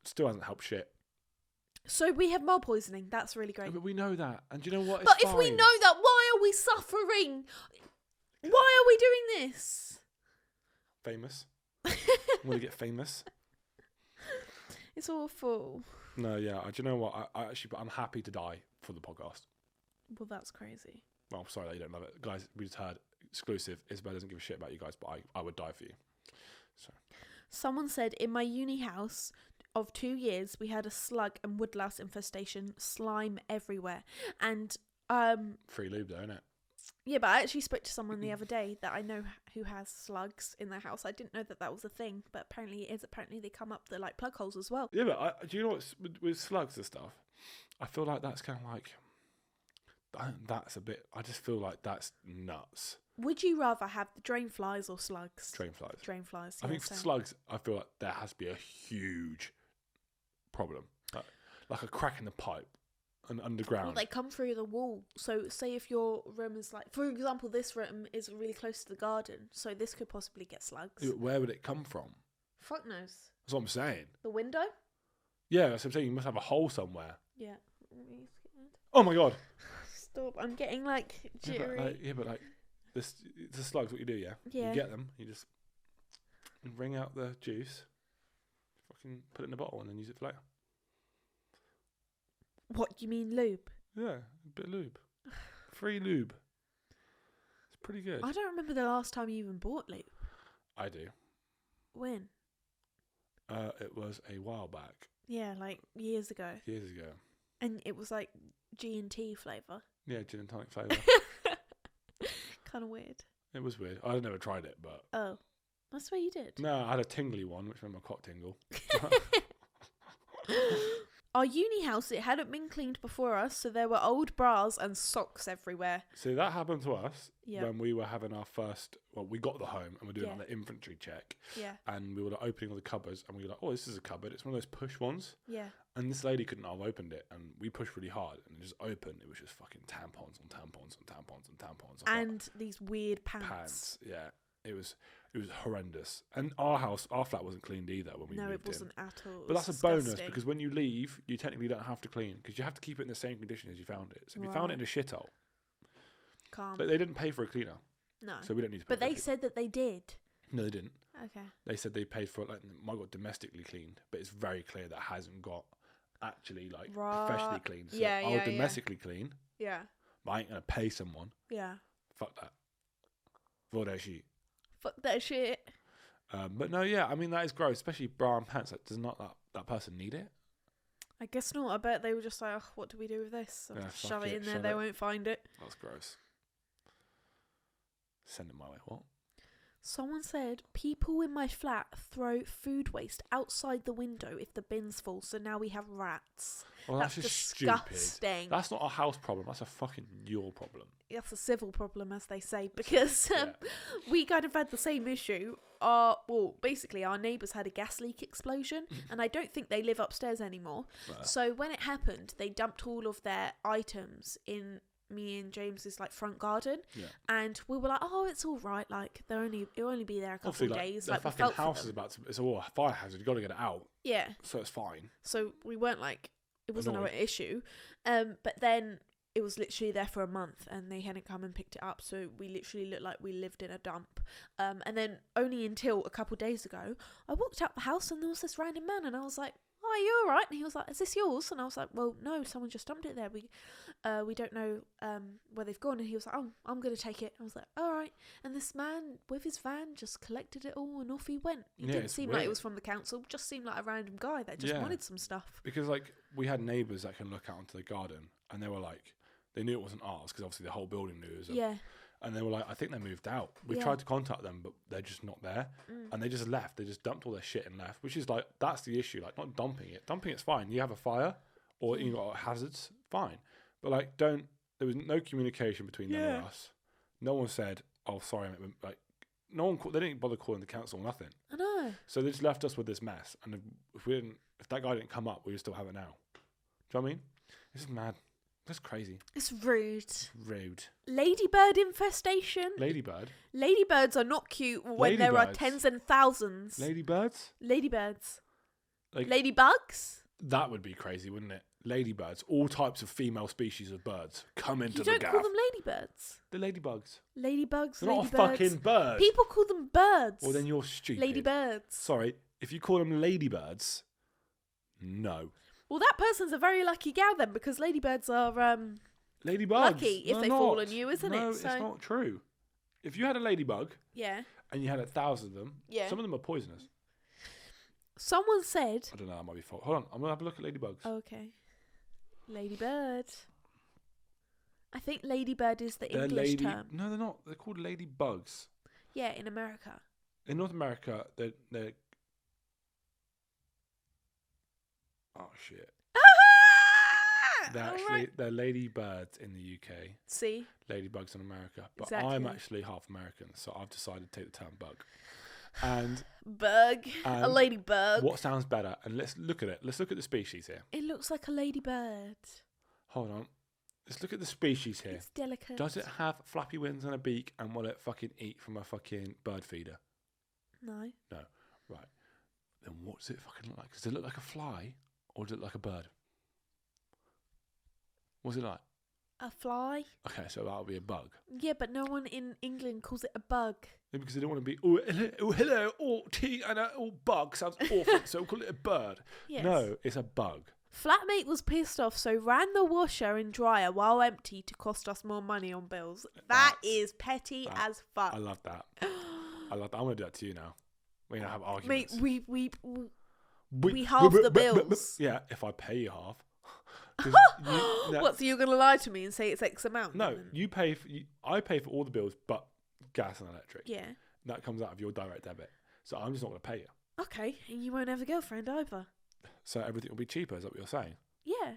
Still hasn't helped shit. So we have mold poisoning. That's really great. But we know that. And do you know what? But if we know that, why are we suffering? Why are we doing this? Famous. I'm going to get famous. It's awful. No, yeah. Do you know what? But I'm happy to die for the podcast. Well, that's crazy. Well, I'm sorry that you don't love it. Guys, we just heard exclusive. Isabel doesn't give a shit about you guys, but I would die for you. So. Someone said, in my uni house of 2 years, we had a slug and woodlouse infestation, slime everywhere. And Free lube though, innit? yeah, but I actually spoke to someone the other day that I know who has slugs in their house. I didn't know that was a thing, but apparently it is. Apparently they come up the like plug holes as well. Yeah, but do you know what? With slugs and stuff, I feel like that's kind of like that's a bit. I just feel like that's nuts. Would you rather have the drain flies or slugs? Drain flies. Drain flies. I think for slugs, I feel like there has to be a huge problem, like a crack in the pipe. And underground. Well, they come through the wall. So say if your room is like, for example, this room is really close to the garden, so this could possibly get slugs. Where would it come from? Fuck knows. That's what I'm saying. The window? Yeah, that's what I'm saying. You must have a hole somewhere. Yeah. Oh my god. Stop. I'm getting like jittery. Yeah, but this the slugs, what you do, yeah? Yeah. You get them, you just wring out the juice, fucking put it in a bottle and then use it for later. What, you mean lube? Yeah, a bit of lube. Free lube. It's pretty good. I don't remember the last time you even bought lube. I do. When? It was a while back. Yeah, like years ago. Years ago. And it was like G&T flavour. Yeah, gin and tonic flavour. Kind of weird. It was weird. I'd never tried it, but... Oh. That's what you did. No, I had a tingly one, which made my cock tingle. Our uni house, it hadn't been cleaned before us, so there were old bras and socks everywhere. So that happened to us when we were having our first... Well, we got the home and we're doing the inventory check. Yeah. And we were like, opening all the cupboards and we were like, oh, this is a cupboard. It's one of those push ones. Yeah. And this lady couldn't have opened it. And we pushed really hard and it just opened. It was just fucking tampons on tampons on tampons and tampons. And these weird pants. Yeah. It was horrendous. And our flat wasn't cleaned either when we moved in. No, it wasn't at all. But that's a bonus because when you leave, you technically don't have to clean because you have to keep it in the same condition as you found it. So if you found it in a shithole, calm. They didn't pay for a cleaner. No. So we don't need to pay But they said that they did. No, they didn't. Okay. They said they paid for it. Like, it might have got domestically cleaned, but it's very clear that it hasn't got actually like professionally cleaned. So I'll domestically clean. Yeah. But I ain't going to pay someone. Yeah. Fuck that. For that shit. Fuck that shit. But no, yeah, I mean, that is gross, especially bra and pants. Like, does not that person need it? I guess not. I bet they were just like, oh, what do we do with this? Yeah, shove it in there, they won't find it. That's gross. Send it my way, what? Someone said, people in my flat throw food waste outside the window if the bin's full, so now we have rats. Well, that's just disgusting. Stupid. That's not a house problem, that's a fucking your problem. That's a civil problem, as they say, because Yeah. we kind of had the same issue. Basically, our neighbours had a gas leak explosion, and I don't think they live upstairs anymore. Right. So when it happened, they dumped all of their items in me and James's like front garden, and we were like, "Oh, it's all right. Like it'll only be there a couple of days. Like the fucking house is about to. It's a fire hazard. You got to get it out. Yeah. So it's fine. So we weren't like it wasn't our issue, but then it was literally there for a month and they hadn't come and picked it up. So we literally looked like we lived in a dump. And then only until a couple of days ago, I walked out the house and there was this random man and I was like, "Oh, are you all right?" And he was like, "Is this yours?" And I was like, "Well, no, someone just dumped it there. We don't know where they've gone." And he was like, "Oh, I'm going to take it." I was like, "All right." And this man with his van just collected it all and off he went. It didn't seem like it was from the council. Just seemed like a random guy that just wanted some stuff. Because like we had neighbours that can look out into the garden and they were like, they knew it wasn't ours because obviously the whole building knew it was and they were like, "I think they moved out." We tried to contact them, but they're just not there. And they just left. They just dumped all their shit and left, which is like, that's the issue. Like, not dumping it. Dumping it's fine. You have a fire or you got hazards, fine. But like, there was no communication between them and us. No one said, "Oh, sorry." Like, no one they didn't bother calling the council, nothing. I know. So they just left us with this mess. And if that guy didn't come up, we would still have it now. Do you know what I mean? This is mad. That's crazy. It's rude. Rude. Ladybird infestation. Ladybird? Ladybirds are not cute when there are tens and thousands. Ladybirds? Ladybirds. Like, ladybugs? That would be crazy, wouldn't it? Ladybirds. All types of female species of birds come into the gaff. You don't call them ladybirds. They're ladybugs. Ladybugs, They're not a fucking bird. People call them birds. Well, then you're stupid. Ladybirds. Sorry, if you call them ladybirds, no. Well, that person's a very lucky gal then, because ladybirds are ladybugs. lucky if they fall on you, isn't it? No, it's not true. If you had a ladybug, and you had 1,000 of them, some of them are poisonous. Someone said, I don't know, that might be false. Hold on, I'm gonna have a look at ladybugs. Okay, ladybird. I think ladybird is the English term. No, they're not. They're called ladybugs. Yeah, in America. In North America, they're oh shit. They're ladybirds in the UK. See? Ladybugs in America. But I'm actually half American, so I've decided to take the term bug. And bug. A ladybug. What sounds better? And let's look at it. Let's look at the species here. It looks like a ladybird. Hold on. Let's look at the species here. It's delicate. Does it have flappy wings and a beak, and will it fucking eat from a fucking bird feeder? No. No. Right. Then what does it fucking look like? Does it look like a fly? Or does it look like a bird? What's it like? A fly. Okay, so that'll be a bug. Yeah, but no one in England calls it a bug. Yeah, because they don't want to be, hello, tea and bug sounds awful, so we'll call it a bird. Yes. No, it's a bug. Flatmate was pissed off, so ran the washer and dryer while empty to cost us more money on bills. That is petty as fuck. I love that. I'm going to do that to you now. We're going to have arguments. Mate, we halve the bills. Yeah, if I pay you half. What, so you're going to lie to me and say it's X amount? No, I pay for all the bills but gas and electric. Yeah. That comes out of your direct debit. So I'm just not going to pay you. Okay, and you won't have a girlfriend either. So everything will be cheaper, is that what you're saying? Yeah.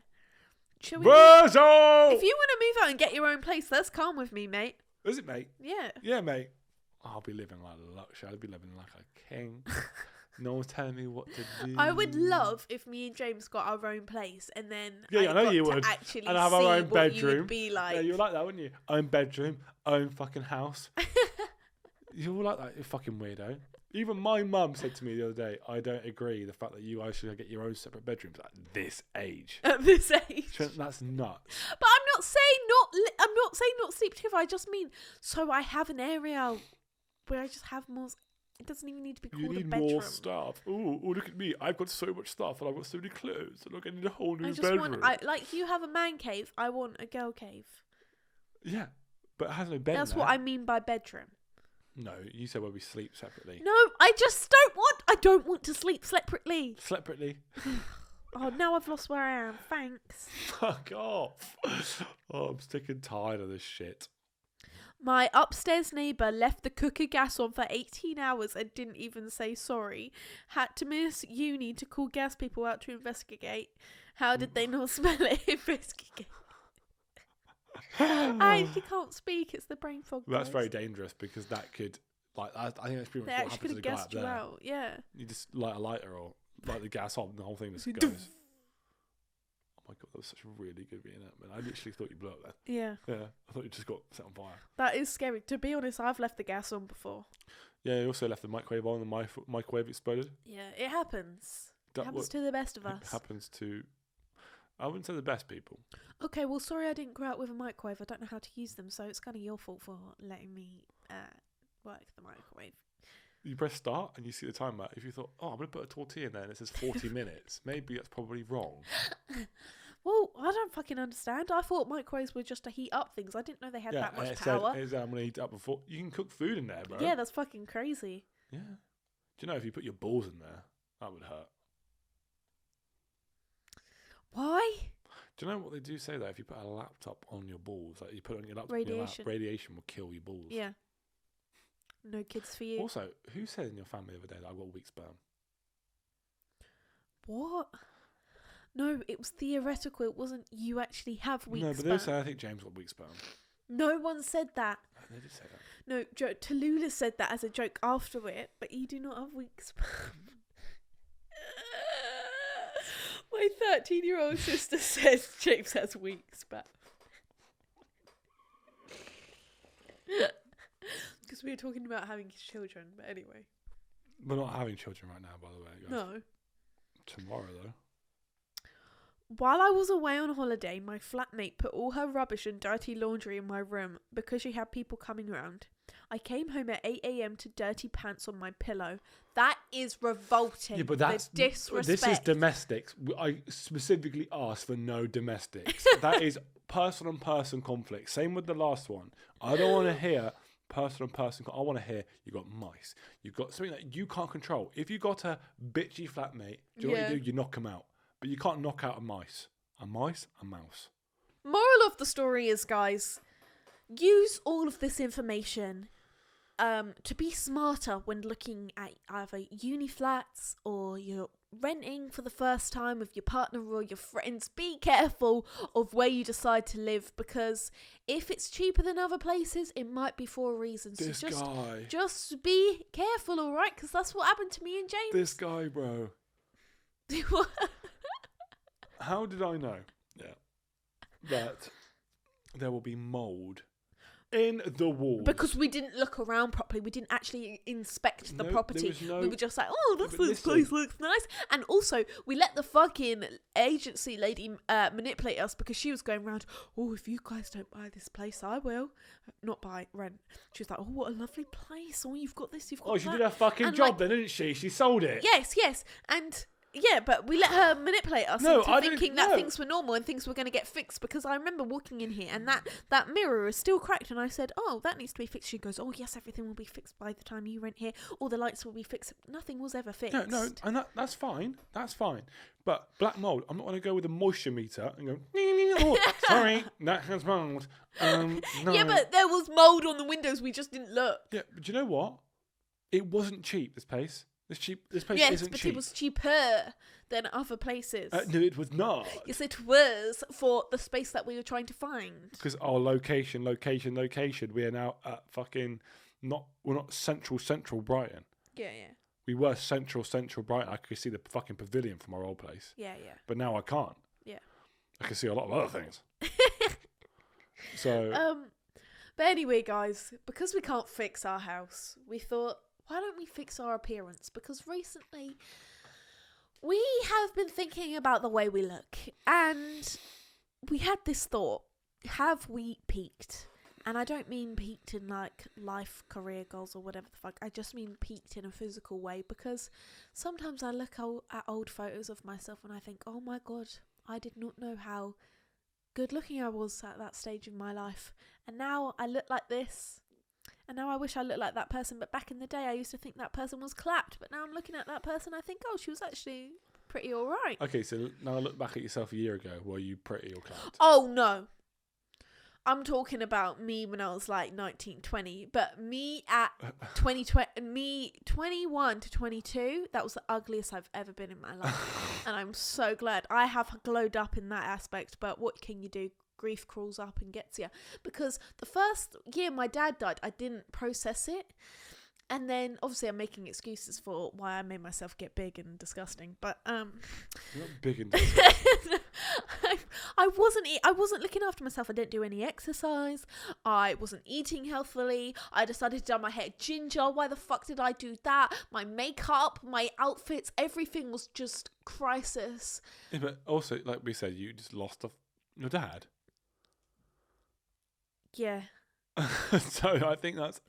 If you want to move out and get your own place, that's calm with me, mate. Is it, mate? Yeah. Yeah, mate. I'll be living like luxury. I'll be living like a king. No one's telling me what to do. I would love if me and James got our own place and then I know you would. Actually and have our own bedroom. You would be like. Yeah, you'd like that, wouldn't you? Own bedroom, own fucking house. You all like that, you fucking weirdo. Even my mum said to me the other day, I don't agree the fact that you guys should get your own separate bedrooms at this age. At this age. That's nuts. But I'm not saying not sleep together. I just mean so I have an area where I just have more. It doesn't even need to be called a bedroom. You need more stuff. Oh, look at me. I've got so much stuff and I've got so many clothes. And I need a whole new bedroom. Like you have a man cave, I want a girl cave. Yeah, but it has no bed. That's what I mean by bedroom. No, you said where we sleep separately. No, I don't want to sleep separately. Separately? Oh, now I've lost where I am. Thanks. Fuck off. Oh, I'm sick and tired of this shit. My upstairs neighbour left the cooker gas on for 18 hours and didn't even say sorry. Had to miss uni to call gas people out to investigate. How did they not smell it? Investigate. I actually can't speak. It's the brain fog. That's very dangerous because that could, like, I think that's pretty much what happens to the guy up there. Out. Yeah. You just light a lighter or light the gas on and the whole thing just goes. Oh my god, that was such a really good reenactment. I literally thought you blew up then. Yeah. Yeah, I thought you just got set on fire. That is scary. To be honest, I've left the gas on before. Yeah, you also left the microwave on and the microwave exploded. Yeah, it happens. It happens to the best of us. It happens to I wouldn't say the best people. Okay, well, sorry I didn't grow up with a microwave. I don't know how to use them, so it's kind of your fault for letting me work the microwave. You press start and you see the timer. If you thought, I'm going to put a tortilla in there and it says 40 minutes, maybe that's probably wrong. Well, I don't fucking understand. I thought microwaves were just to heat up things. I didn't know they had that much power. I'm going to heat up before. You can cook food in there, bro. Yeah, that's fucking crazy. Yeah. Do you know if you put your balls in there, that would hurt? Why? Do you know what they do say, though? If you put a laptop on your balls, like you put it on your laptop, radiation will kill your balls. Yeah. No kids for you. Also, who said in your family the other day that I've got weak sperm? What? No, it was theoretical. It wasn't you actually have weak sperm. No, but they say I think James got weak sperm. No one said that. They did say that. No, Tallulah said that as a joke after it, but you do not have weak sperm. My 13-year-old sister says James has weak sperm. Because we were talking about having children, but anyway. We're not having children right now, by the way, guys. No. Tomorrow, though. While I was away on holiday, my flatmate put all her rubbish and dirty laundry in my room because she had people coming round. I came home at 8 a.m. to dirty pants on my pillow. That is revolting. Yeah, but that's the disrespect. This is domestics. I specifically asked for no domestics. That is person-on-person conflict. Same with the last one. I don't want to hear person-on-person. I want to hear you got mice. You've got something that you can't control. If you got a bitchy flatmate, do you know what you do? You knock them out. But you can't knock out a mice. A mouse. Moral of the story is, guys, use all of this information to be smarter when looking at either uni flats or you're renting for the first time with your partner or your friends. Be careful of where you decide to live, because if it's cheaper than other places, it might be for a reason. So just be careful, all right? Because that's what happened to me and James. This guy, bro. How did I know? Yeah, that there will be mould in the walls. Because we didn't look around properly. We didn't actually inspect the property. We were just like, this place looks nice. And also, we let the fucking agency lady manipulate us, because she was going around, if you guys don't buy this place, I will. Not buy, rent. She was like, what a lovely place. You've got this, you've got that. She did her fucking job then, didn't she? She sold it. Yes. And... yeah, but we let her manipulate us into thinking that things were normal and things were going to get fixed, because I remember walking in here and that mirror is still cracked, and I said, that needs to be fixed. She goes, yes, everything will be fixed by the time you rent here. All the lights will be fixed. Nothing was ever fixed. No, and that's fine. That's fine. But black mould, I'm not going to go with a moisture meter and go, sorry, that has mould. No. Yeah, but there was mould on the windows. We just didn't look. Yeah, but you know what? It wasn't cheap, this place. This place isn't cheap. Yes, but it was cheaper than other places. No, it was not. Yes, it was, for the space that we were trying to find. Because our location. We are now at we're not central Brighton. Yeah. We were central Brighton. I could see the fucking pavilion from our old place. Yeah. But now I can't. Yeah. I can see a lot of other things. So. But anyway, guys, because we can't fix our house, we thought, why don't we fix our appearance? Because recently we have been thinking about the way we look, and we had this thought: have we peaked? And I don't mean peaked in like life, career goals or whatever the fuck. I just mean peaked in a physical way, because sometimes I look at old photos of myself and I think, oh my God, I did not know how good looking I was at that stage in my life. And now I look like this. And now I wish I looked like that person. But back in the day, I used to think that person was clapped. But now I'm looking at that person, I think, she was actually pretty all right. Okay, so now look back at yourself a year ago. Were you pretty or clapped? Oh, no. I'm talking about me when I was like 19, 20. But me at 21 to 22, that was the ugliest I've ever been in my life. And I'm so glad. I have glowed up in that aspect. But what can you do? Grief crawls up and gets you, because the first year my dad died, I didn't process it, and then obviously I'm making excuses for why I made myself get big and disgusting, but you're not big and disgusting. I wasn't looking after myself. I didn't do any exercise. I wasn't eating healthily. I decided to dye my hair ginger. Why the fuck did I do that? My makeup, my outfits, everything was just crisis. Yeah, but also, like we said, you just lost your dad. Yeah. So I think that's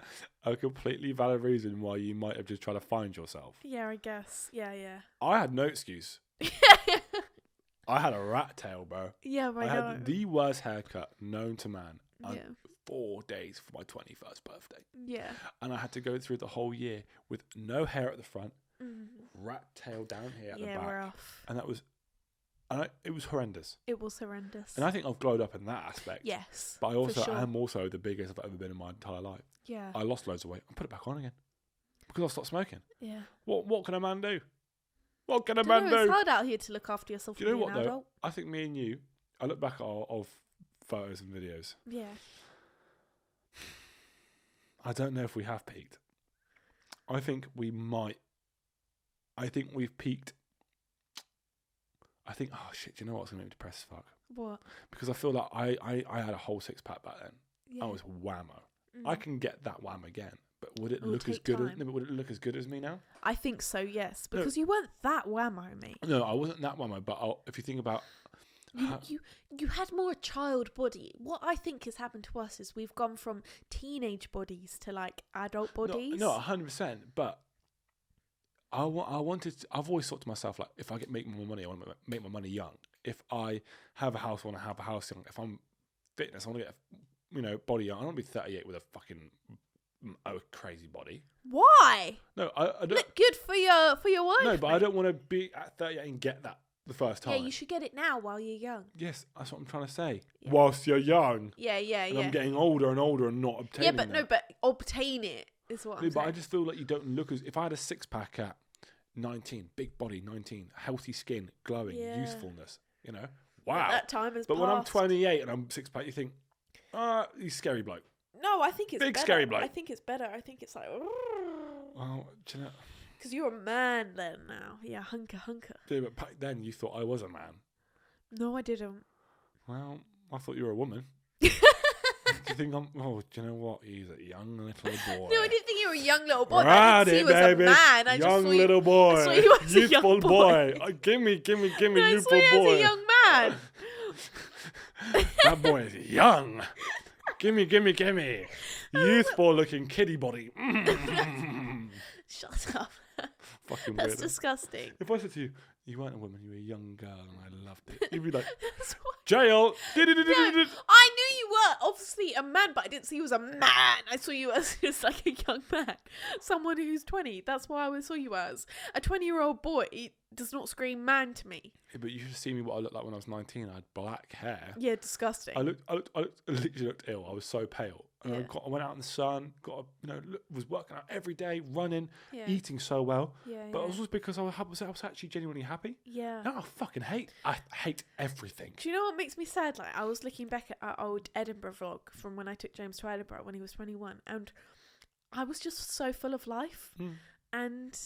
a completely valid reason why you might have just tried to find yourself. Yeah, I guess. Yeah. I had no excuse. I had a rat tail, bro. Yeah, I had the worst haircut known to man. 4 days for my 21st birthday. Yeah. And I had to go through the whole year with no hair at the front, rat tail down here at the back. Rough. And that was... it was horrendous. It was horrendous. And I think I've glowed up in that aspect. Yes. But I'm also the biggest I've ever been in my entire life. Yeah. I lost loads of weight and put it back on again. Because I stopped smoking. Yeah. What can a man do? What can a man do? It's hard out here to look after yourself. Do you know what, though? I think me and you, I look back at our photos and videos. Yeah. I don't know if we have peaked. I think we might. I think we've peaked. I think, oh shit, do you know what's going to make me depressed as fuck? What? Because I feel like I had a whole 6-pack back then. Yeah. I was whammo. I can get that wham again, but would it look as good? Would it look as good as me now? I think so, yes, because you weren't that whammo, mate. No, I wasn't that whammo. But if you think about, you had more child body. What I think has happened to us is we've gone from teenage bodies to like adult bodies. No, 100%. But I've always thought to myself, like, if I make more money, I want to make my money young. If I have a house, I want to have a house young. If I'm fitness, I want to get a body young. I don't want to be 38 with a fucking crazy body. Why? No, I don't. Look good for your wife. No, but I don't want to be at 38 and get that the first time. Yeah, you should get it now while you're young. Yes, that's what I'm trying to say. Yeah. Whilst you're young. Yeah. And I'm getting older and older and not obtaining but obtain it is what I'm saying. But I just feel like you don't look as... If I had a 6-pack at 19, big body, 19, healthy skin, glowing, usefulness, wow. At that time has But passed. when I'm 28 and I'm 6-pack, you think, he's scary bloke. No, I think it's big better. Scary bloke. I think it's better. I think it's like... Well, do you know... Because you're a man then now. Yeah, hunker. Yeah, but back then you thought I was a man. No, I didn't. Well, I thought you were a woman. Do you think I'm... Oh, do you know what? He's a young little boy. No, I didn't think you were a young little boy. I didn't see you as a man. I young little boy. I saw you as youthful a young boy. Gimme, no, youthful boy. I saw you as a young man. That boy is young. Gimme. Youthful looking kiddie body. Shut up. Fucking That's weirdo. disgusting. If I said to you, you weren't a woman, you were a young girl, and I loved it, you'd be like, jail. No, I knew you were obviously a man, but I didn't see you as a man. I saw you as just like a young man, someone who's 20. That's what I saw you as. A 20-year-old boy does not scream man to me. Yeah, but you should have seen me what I looked like when I was 19. I had black hair. Yeah, disgusting. I literally looked ill. I was so pale. And I went out in the sun, was working out every day, running, eating so well. But it was just because I was actually genuinely happy. Yeah. Now I hate everything. Do you know what makes me sad? Like, I was looking back at our old Edinburgh vlog from when I took James to Edinburgh when he was 21, and I was just so full of life. And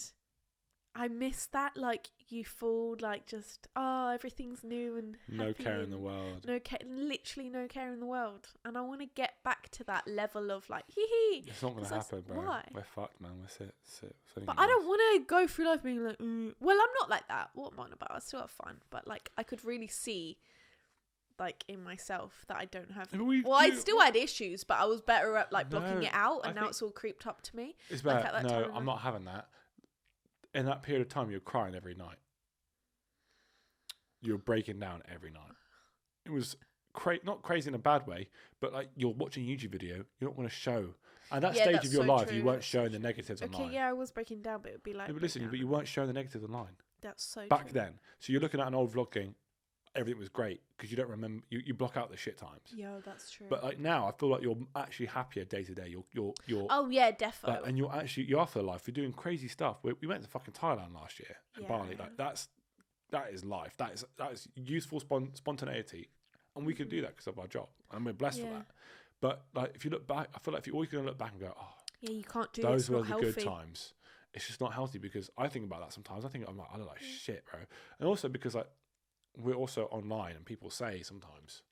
I miss that, like, youthful, like, just, everything's new and no care in the world. Literally no care in the world. And I want to get back to that level of, like, hee. It's not going to happen, bro. Why? We're fucked, man. We're sit. But I don't want to go through life being like, well, I'm not like that. What am I on about? I still have fun. But, like, I could really see, like, in myself that I don't have... I still had issues, but I was better at, like, blocking it out. And now it's all creeped up to me. It's better. No, I'm not having that. In that period of time, you're crying every night. You're breaking down every night. It was not crazy in a bad way, but like you're watching a YouTube video, you don't want to show. At that stage of your life, you weren't showing the negatives online. Okay, yeah, I was breaking down, but it would be like... No, but listen, but you weren't showing the negatives online. That's so Back then. So you're looking at an old vlog going, everything was great, because you don't remember, you block out the shit times. Yeah, that's true. But like now, I feel like you're actually happier day to day. You're oh yeah, definitely. Like, and you are for life. You're doing crazy stuff. We went to fucking Thailand last year and Bali. Like that is life. That is useful spontaneity, and we can do that because of our job, and we're blessed for that. But like, if you look back, I feel like if you're always going to look back and go, oh, yeah, you can't do those were the good times. It's just not healthy, because I think about that sometimes. I look like shit, bro. And also because like we're also online, and people say sometimes,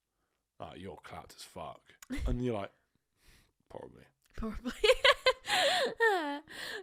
"Oh, you're clout as fuck," and you're like, probably.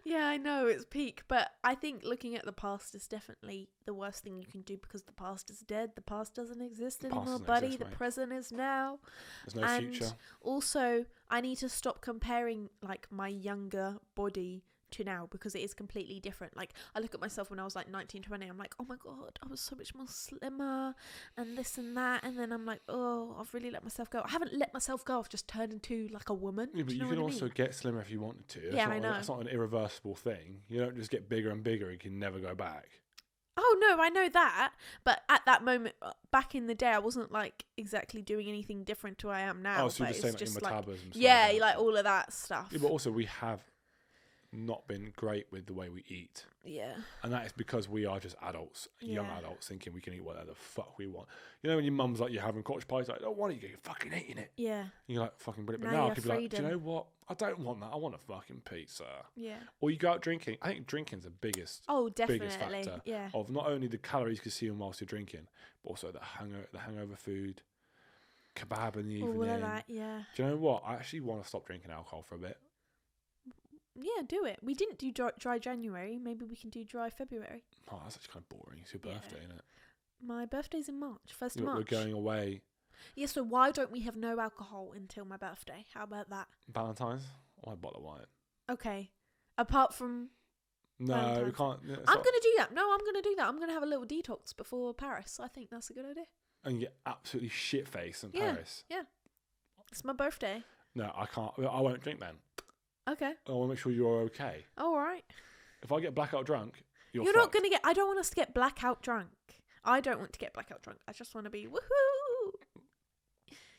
Yeah, I know it's peak, but I think looking at the past is definitely the worst thing you can do, because the past is dead. The past doesn't exist anymore, buddy. The present is now. There's no future. Also, I need to stop comparing like my younger body to now, because it is completely different. Like, I look at myself when I was like 19, 20, I'm like, oh my god, I was so much more slimmer and this and that, and then I'm like, oh, I've really let myself go. I haven't let myself go, I've just turned into like a woman. Yeah, but you can also get slimmer if you wanted to. I know. It's not an irreversible thing. You don't just get bigger and bigger, you can never go back. Oh no, I know that, but at that moment, back in the day, I wasn't like exactly doing anything different to what I am now. Oh, so you're just saying like your metabolism. Yeah, like all of that stuff. Yeah, but also we have not been great with the way we eat. Yeah. And that is because we are just adults, young adults, thinking we can eat whatever the fuck we want. You know, when your mum's like, you're having cottage pie, it's like, I don't want it, you're fucking eating it. Yeah. And you're like, fucking brilliant. But now I could be like, do you know what? I don't want that. I want a fucking pizza. Yeah. Or you go out drinking. I think drinking's the biggest factor of not only the calories you consume whilst you're drinking, but also the hangover food, kebab in the evening. All of that, yeah. Do you know what? I actually want to stop drinking alcohol for a bit. Yeah, do it. We didn't do dry January. Maybe we can do dry February. Oh, that's actually kind of boring. It's your birthday, isn't it? My birthday's in March, 1st of March. We're going away. Yeah, so why don't we have no alcohol until my birthday? How about that? Valentine's? Or a bottle of wine. Okay. Apart from... No, Valentine's. we can't. I'm going to do that. No, I'm going to do that. I'm going to have a little detox before Paris. I think that's a good idea. And you get absolutely shit-faced in Paris. Yeah. It's my birthday. No, I can't. I won't drink then. Okay. I want to make sure you're okay. All right. If I get blackout drunk, you're not going to get... I don't want us to get blackout drunk. I don't want to get blackout drunk. I just want to be woohoo.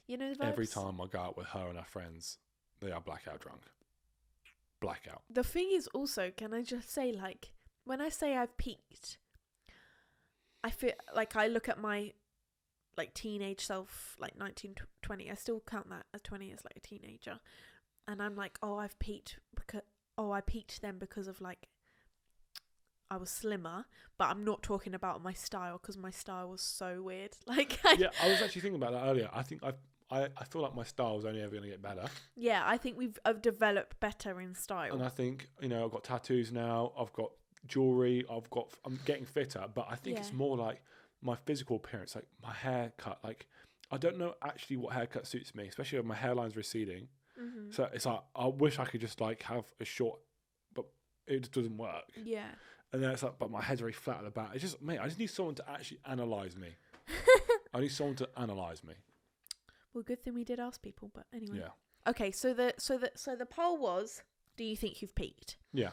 You know the vibes? Every time I go out with her and her friends, they are blackout drunk. Blackout. The thing is also, can I just say, like, when I say I've peaked, I feel like I look at my like teenage self, like 19, 20. I still count that as 20 as like a teenager. And I'm like, oh, I've peaked because, I peaked then because of like, I was slimmer, but I'm not talking about my style, because my style was so weird. Like, yeah, I was actually thinking about that earlier. I think I feel like my style is only ever going to get better. Yeah, I think I've developed better in style. And I think, you know, I've got tattoos now. I've got jewelry. I'm getting fitter, but I think it's more like my physical appearance, like my haircut. Like, I don't know actually what haircut suits me, especially when my hairline's receding. Mm-hmm. So it's like, I wish I could just like have a short, but it just doesn't work. Yeah. And then it's like, but my head's very flat at the back. It's just, mate, I just need someone to actually analyse me. I need someone to analyse me. Well, good thing we did ask people, but anyway. Yeah. Okay, so the poll was, do you think you've peaked? Yeah.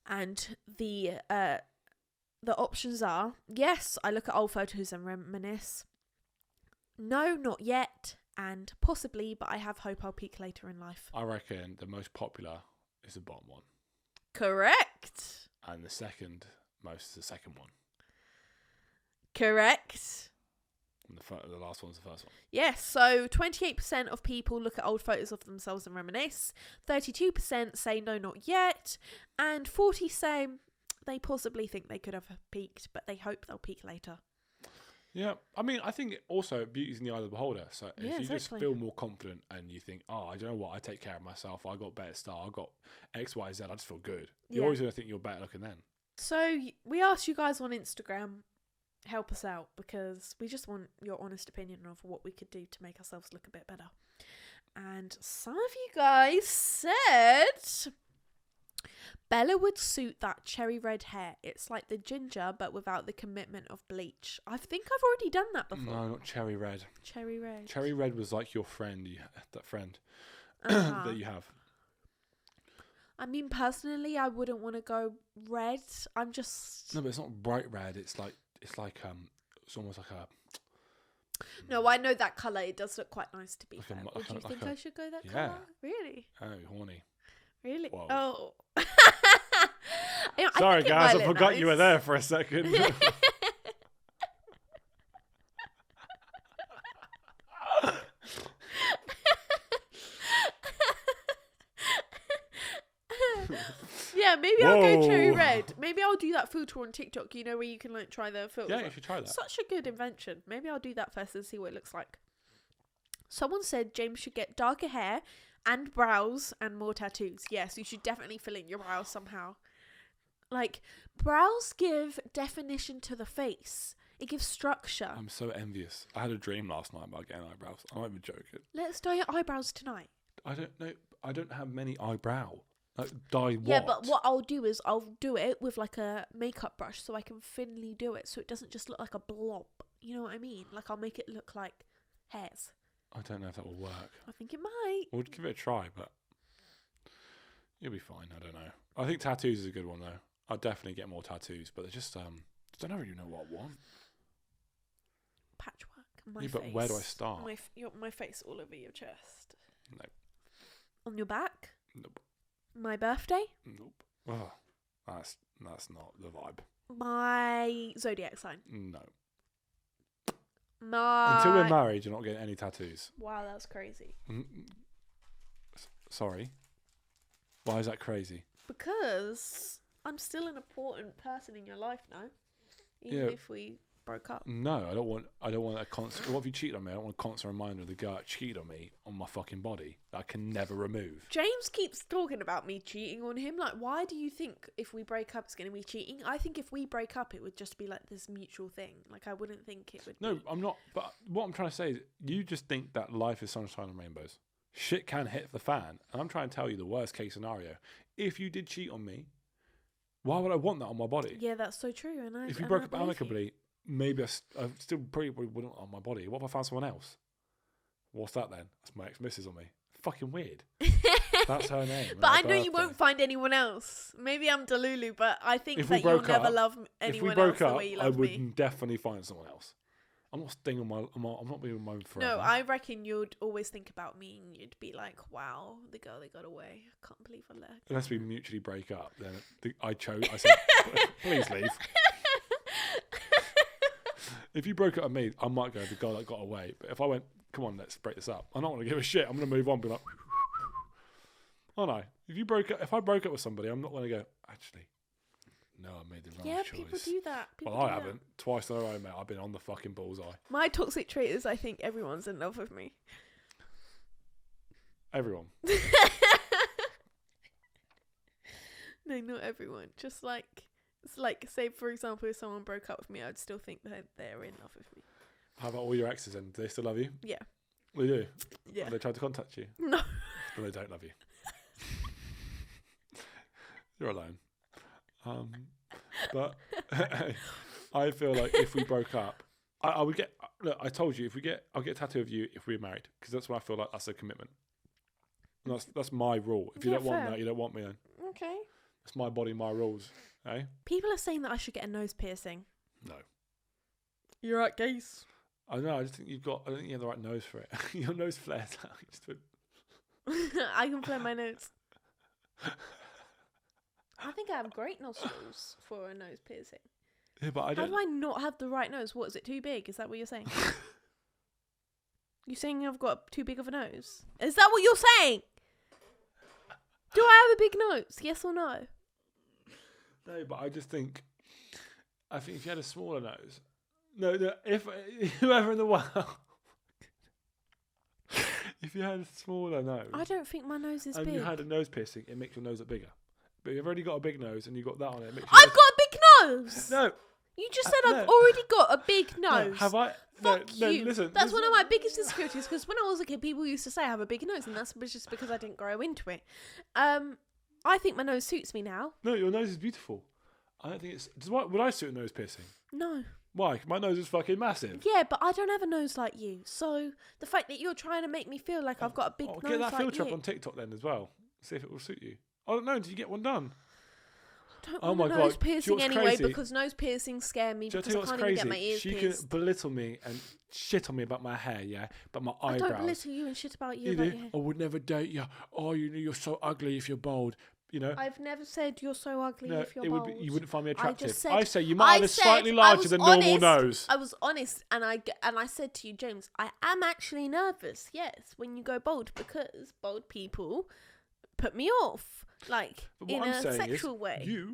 And the options are, yes, I look at old photos and reminisce. No, not yet. And possibly, but I have hope I'll peak later in life. I reckon the most popular is the bottom one. Correct. And the second most is the second one. Correct. And the last one's the first one. Yes, so 28% of people look at old photos of themselves and reminisce. 32% say no, not yet. And 40% say they possibly think they could have peaked, but they hope they'll peak later. Yeah, I mean, I think also beauty's in the eye of the beholder. So if you just feel more confident and you think, oh, I don't know what, I take care of myself, I got better style, I got X, Y, Z, I just feel good. You're always going to think you're better looking then. So we asked you guys on Instagram, help us out, because we just want your honest opinion of what we could do to make ourselves look a bit better. And some of you guys said Bella would suit that cherry red hair. It's like the ginger, but without the commitment of bleach. I think I've already done that before. No, not cherry red. Cherry red. Cherry red was like your friend, that friend that you have. I mean, personally, I wouldn't want to go red. I'm just... No, but it's not bright red. It's almost like a... No, I know that colour. It does look quite nice, to be like fair. Would you think I should go that colour? Really? Oh, horny. Really? Whoa. Oh. Sorry, guys. I forgot you were there for a second. Yeah, maybe I'll go cherry red. Maybe I'll do that filter on TikTok, you know, where you can like try the filter. Yeah, you should try that. Such a good invention. Maybe I'll do that first and see what it looks like. Someone said James should get darker hair and brows and more tattoos. Yes, you should definitely fill in your brows somehow. Like, brows give definition to the face. It gives structure. I'm so envious. I had a dream last night about getting eyebrows. I'm not even joking. Let's dye your eyebrows tonight. I don't know. I don't have many eyebrow. Like, dye what? Yeah, but what I'll do is I'll do it with like a makeup brush so I can thinly do it so it doesn't just look like a blob. You know what I mean? Like, I'll make it look like hairs. I don't know if that will work. I think it might. We'll give it a try, but you'll be fine. I don't know. I think tattoos is a good one, though. I'll definitely get more tattoos, but they're just, I don't really know what I want. Patchwork. My Yeah, face. but where do I start? My face all over your chest. No. On your back? Nope. My birthday? Nope. Oh, that's not the vibe. My zodiac sign? No. My... Until we're married, you're not getting any tattoos. Wow, that's crazy. Sorry. Why is that crazy? Because I'm still an important person in your life now. Even if we broke up. No, I don't want a constant. What if you cheat on me? I don't want a constant reminder of the guy that cheated on me on my fucking body that I can never remove. James keeps talking about me cheating on him. Like, why do you think if we break up it's going to be cheating? I think if we break up it would just be like this mutual thing. Like, I wouldn't think it would be. I'm not. But what I'm trying to say is you just think that life is sunshine and rainbows. Shit can hit the fan. And I'm trying to tell you the worst case scenario. If you did cheat on me, why would I want that on my body? Yeah, that's so true. And if you broke up amicably, maybe I still probably wouldn't on my body. What if I found someone else? What's that then? That's my ex-missus on me. Fucking weird. That's her name. But I know you won't find anyone else. Maybe I'm Delulu, but I think that you'll never love anyone else the way you love me. I would definitely find someone else. I'm not staying on my. I'm not being on my own forever. No, I reckon you'd always think about me and you'd be like, "Wow, the girl they got away. I can't believe I left." Unless we mutually break up, then I said, "Please leave." If you broke up with me, I might go the girl that got away. But if I went, "Come on, let's break this up," I'm not going to give a shit. I'm going to move on. Be like, "Oh no!" If I broke up with somebody, I'm not going to go. Actually, no, I made the wrong choice. Yeah, people do that. I haven't. Twice in a row, mate. I've been on the fucking bullseye. My toxic trait is I think everyone's in love with me. Everyone. No, not everyone. Just like, it's like, say for example, if someone broke up with me, I'd still think that they're in love with me. How about all your exes then? Do they still love you? Yeah. They do? Yeah. Have they tried to contact you? No. Then they don't love you. You're alone. But I feel like if we broke up, I would get. Look, I told you I'll get a tattoo of you if we're married because that's what I feel like that's a commitment. And that's my rule. If you don't want that, you don't want me then. Okay. It's my body, my rules. Eh? People are saying that I should get a nose piercing. No. You're right, Gaze. I don't know. I just think I don't think you have the right nose for it. Your nose flares out. I can flare my nose. I think I have great nostrils for a nose piercing. Yeah, but How do I not have the right nose? What, is it too big? Is that what you're saying? You saying I've got too big of a nose? Is that what you're saying? Do I have a big nose? Yes or no? No, but I just think if you had a smaller nose. No, if whoever in the world. If you had a smaller nose. I don't think my nose is big. And you had a nose piercing, it makes your nose look bigger. But you've already got a big nose and you got that on it. I've got a big nose! No. You just said I've already got a big nose. No, have I? Fuck you. Listen. That's one of my biggest insecurities because when I was a kid, people used to say I have a big nose, and that's just because I didn't grow into it. I think my nose suits me now. No, your nose is beautiful. I don't think it's. Would I suit a nose piercing? No. Why? My nose is fucking massive. Yeah, but I don't have a nose like you. So the fact that you're trying to make me feel like I've got a big nose get that like filter you. up on TikTok then as well. See if it will suit you. I don't know. Did you get one done? Don't want a nose piercing anyway because nose piercings scare me because I can't even get my ears pierced. She can belittle me and shit on me about my hair, yeah, but my eyebrows. I don't belittle you and shit about you. About your hair. I would never date you. Oh, you're so ugly if you're bald. You know. I've never said you're so ugly if you're bald. You wouldn't find me attractive. I I say you might have a slightly larger than normal nose. I was honest, and I said to you, James, I am actually nervous. Yes, when you go bald because bald people put me off. like But in what I'm a saying sexual is, way.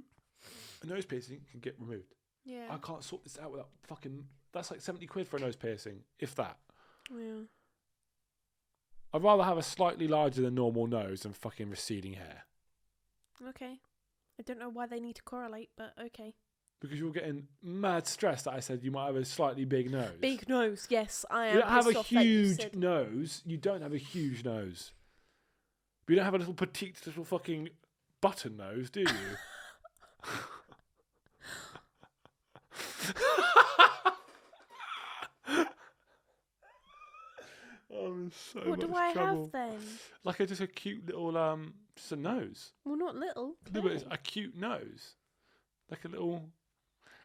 a nose piercing can get removed. Yeah. I can't sort this out without fucking. That's like 70 quid for a nose piercing, if that. Yeah. I'd rather have a slightly larger than normal nose than fucking receding hair. Okay. I don't know why they need to correlate, but okay. Because you're getting mad stressed that I said you might have a slightly big nose. Big nose, yes, I am. You don't have a pissed off that you huge said- nose. You don't have a huge nose. But you don't have a little petite little fucking button nose, do you? I'm so What do much I trouble. have then? Like just a cute little just a nose. Well, not little. No, but it's Okay. a cute nose. Like a little.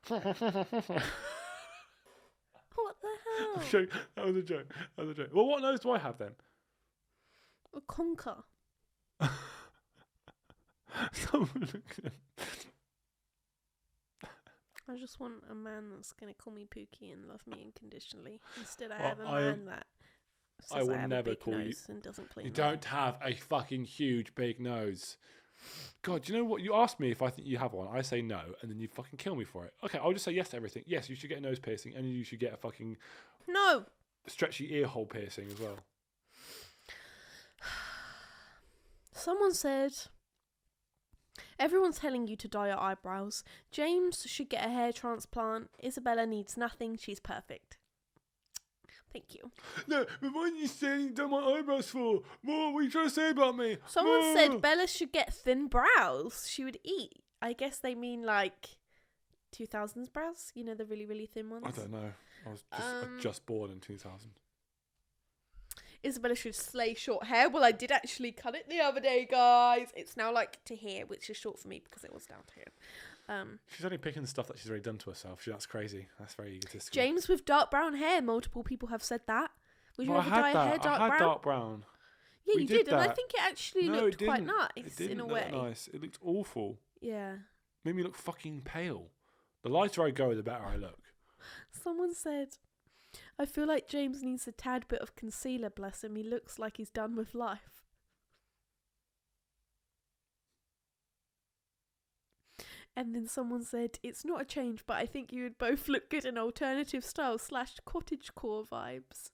What the hell? I'm joking. That was a joke. Well, what nose do I have then? A conker. I just want a man that's going to call me Pookie and love me unconditionally. Instead, I have a man that says I will have never a big call you. nose and doesn't clean You it. don't have a fucking huge big nose. God, do you know what? You asked me if I think you have one. I say no, and then you fucking kill me for it. Okay, I'll just say yes to everything. Yes, you should get a nose piercing, and you should get a fucking No. stretchy ear hole piercing as well. Someone said, everyone's telling you to dye your eyebrows. James should get a hair transplant. Isabella needs nothing. She's perfect. Thank you. No, but what are you saying you done my eyebrows for? What are you trying to say about me? Someone said Bella should get thin brows. She would eat. I guess they mean like 2000s brows. You know, the really, really thin ones. I don't know. I was just born in 2000. Isabella should slay short hair. Well, I did actually cut it the other day, guys. It's now like to here, which is short for me because it was down to here. She's only picking stuff that she's already done to herself. That's crazy. That's very egotistical. James with dark brown hair. Multiple people have said that. Would you Well, ever dye your hair dark I had brown? dark brown. Yeah, We you did did, and I that. think it actually No, looked it quite didn't. nice It didn't in a look way. nice. It looked awful. Yeah. Made me look fucking pale. The lighter I go, the better I look. Someone said, I feel like James needs a tad bit of concealer, bless him. He looks like he's done with life. And then someone said, it's not a change, but I think you would both look good in alternative style / cottagecore vibes.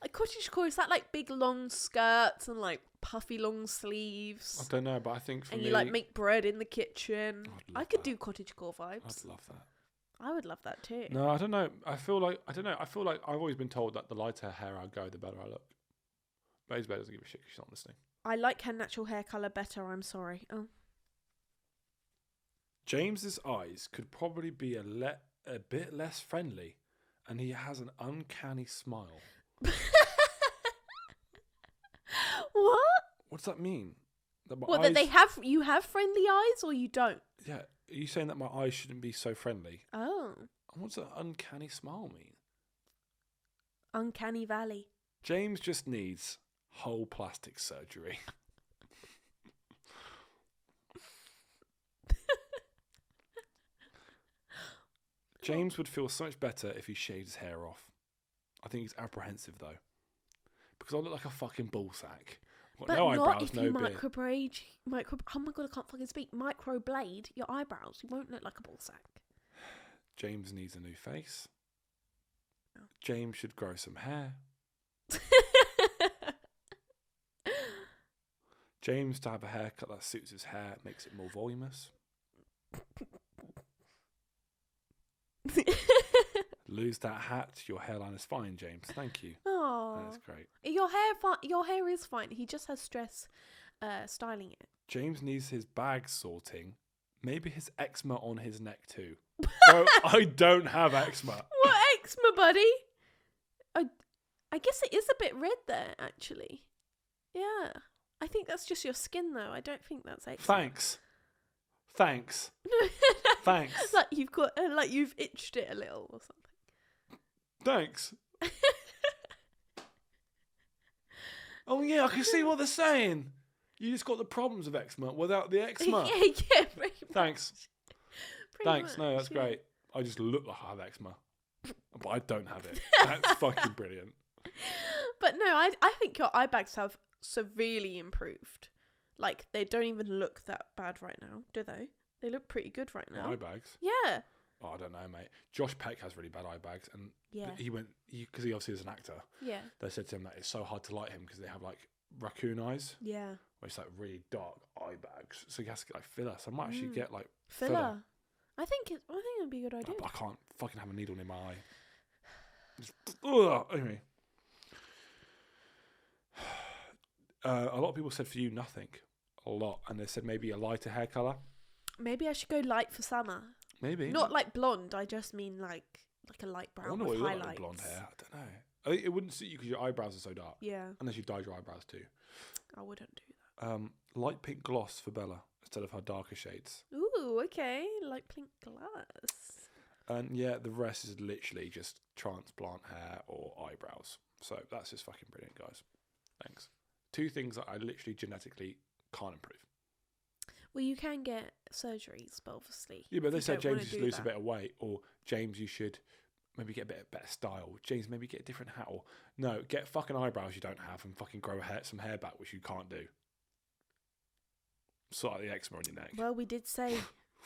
Like cottagecore, is that like big long skirts and like puffy long sleeves? I don't know, but I think for And me... you like make bread in the kitchen. I'd I love could that. do cottagecore vibes. I'd love that. I would love that too. No, I don't know. I feel like I've always been told that the lighter hair I go, the better I look. But Isabel doesn't give a shit 'cause she's not listening. I like her natural hair colour better, I'm sorry. Oh. James's eyes could probably be a bit less friendly, and he has an uncanny smile. What? What does that mean? That my What, eyes, that you have friendly eyes or you don't? Yeah, are you saying that my eyes shouldn't be so friendly? Oh. What's an uncanny smile mean? Uncanny Valley. James just needs whole plastic surgery. James would feel so much better if he shaved his hair off. I think he's apprehensive though, because I look like a fucking ball sack. I've got But no not eyebrows, if no you beard. oh my god, I can't fucking speak. Microblade your eyebrows. You won't look like a ball sack. James needs a new face. Oh. James should grow some hair. James to have a haircut that suits his hair, makes it more voluminous. Lose that hat. Your hairline is fine, James. Thank you. Oh, That's great. Your hair is fine. He just has stress styling it. James needs his bag sorting. Maybe his eczema on his neck too. Bro, I don't have eczema. What eczema, buddy? I guess it is a bit red there, actually. Yeah. I think that's just your skin, though. I don't think that's eczema. Thanks. Thanks. Like you've got, like you've itched it a little or something. Thanks. Oh yeah, I can see what they're saying. You just got the problems of eczema without the eczema. yeah, pretty much. Thanks. Pretty Thanks. No, much, that's yeah. great. I just look like I have eczema, but I don't have it. That's fucking brilliant. But no, I think your eye bags have severely improved. Like, they don't even look that bad right now, do they? They look pretty good right now. Eye bags? Yeah. Oh, I don't know, mate. Josh Peck has really bad eye bags, and because he obviously is an actor. Yeah. They said to him that it's so hard to light him because they have like raccoon eyes. Yeah. Where it's like really dark eye bags, so he has to get like filler. So I might actually get like filler. I think it'd be a good idea. But I can't fucking have a needle near my eye. Anyway, a lot of people said for you nothing, a lot, and they said maybe a lighter hair color. Maybe I should go light for summer. Maybe not like blonde. I just mean like a light brown. I wonder with what you highlights. look like with blonde hair. I don't know. I think it wouldn't suit you because your eyebrows are so dark. Yeah. Unless you dyed your eyebrows too. I wouldn't do that. Light pink gloss for Bella instead of her darker shades. Ooh, okay. Light pink gloss. And yeah, the rest is literally just transplant hair or eyebrows. So that's just fucking brilliant, guys. Thanks. 2 things that I literally genetically can't improve. Well, you can get surgeries, but obviously. Yeah, but they said James, you should lose a bit of weight, or James, you should maybe get a bit better style. James, maybe get a different hat, or no, get fucking eyebrows you don't have and fucking grow some hair back, which you can't do. Sort of the eczema on your neck. Well, we did say,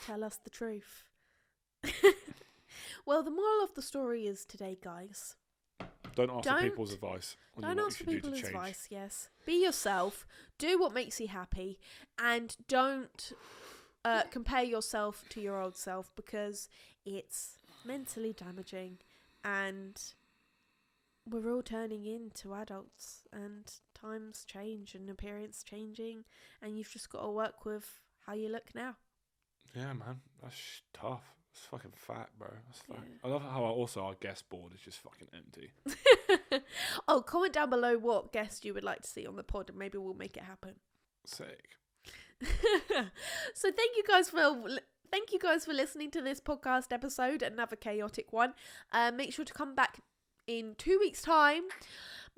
tell us the truth. Well, the moral of the story is today, guys. Don't ask for people's advice. Don't ask for people's advice, yes. Be yourself. Do what makes you happy. And don't compare yourself to your old self because it's mentally damaging. And we're all turning into adults. And times change and appearance changing. And you've just got to work with how you look now. Yeah, man. That's tough. It's fucking fat, bro. That's fat. Yeah. I love how also our guest board is just fucking empty. Oh, comment down below what guest you would like to see on the pod, and maybe we'll make it happen. Sick. So thank you guys for listening to this podcast episode, another chaotic one. Make sure to come back in 2 weeks' time.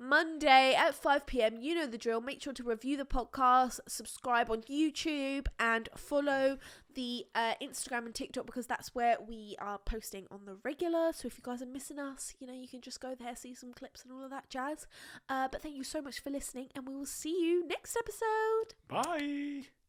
Monday at 5 p.m. You know the drill. Make sure to review the podcast, subscribe on YouTube, and follow the Instagram and TikTok because that's where we are posting on the regular. So if you guys are missing us, you can just go there, see some clips and all of that jazz. But thank you so much for listening, and we will see you next episode. Bye.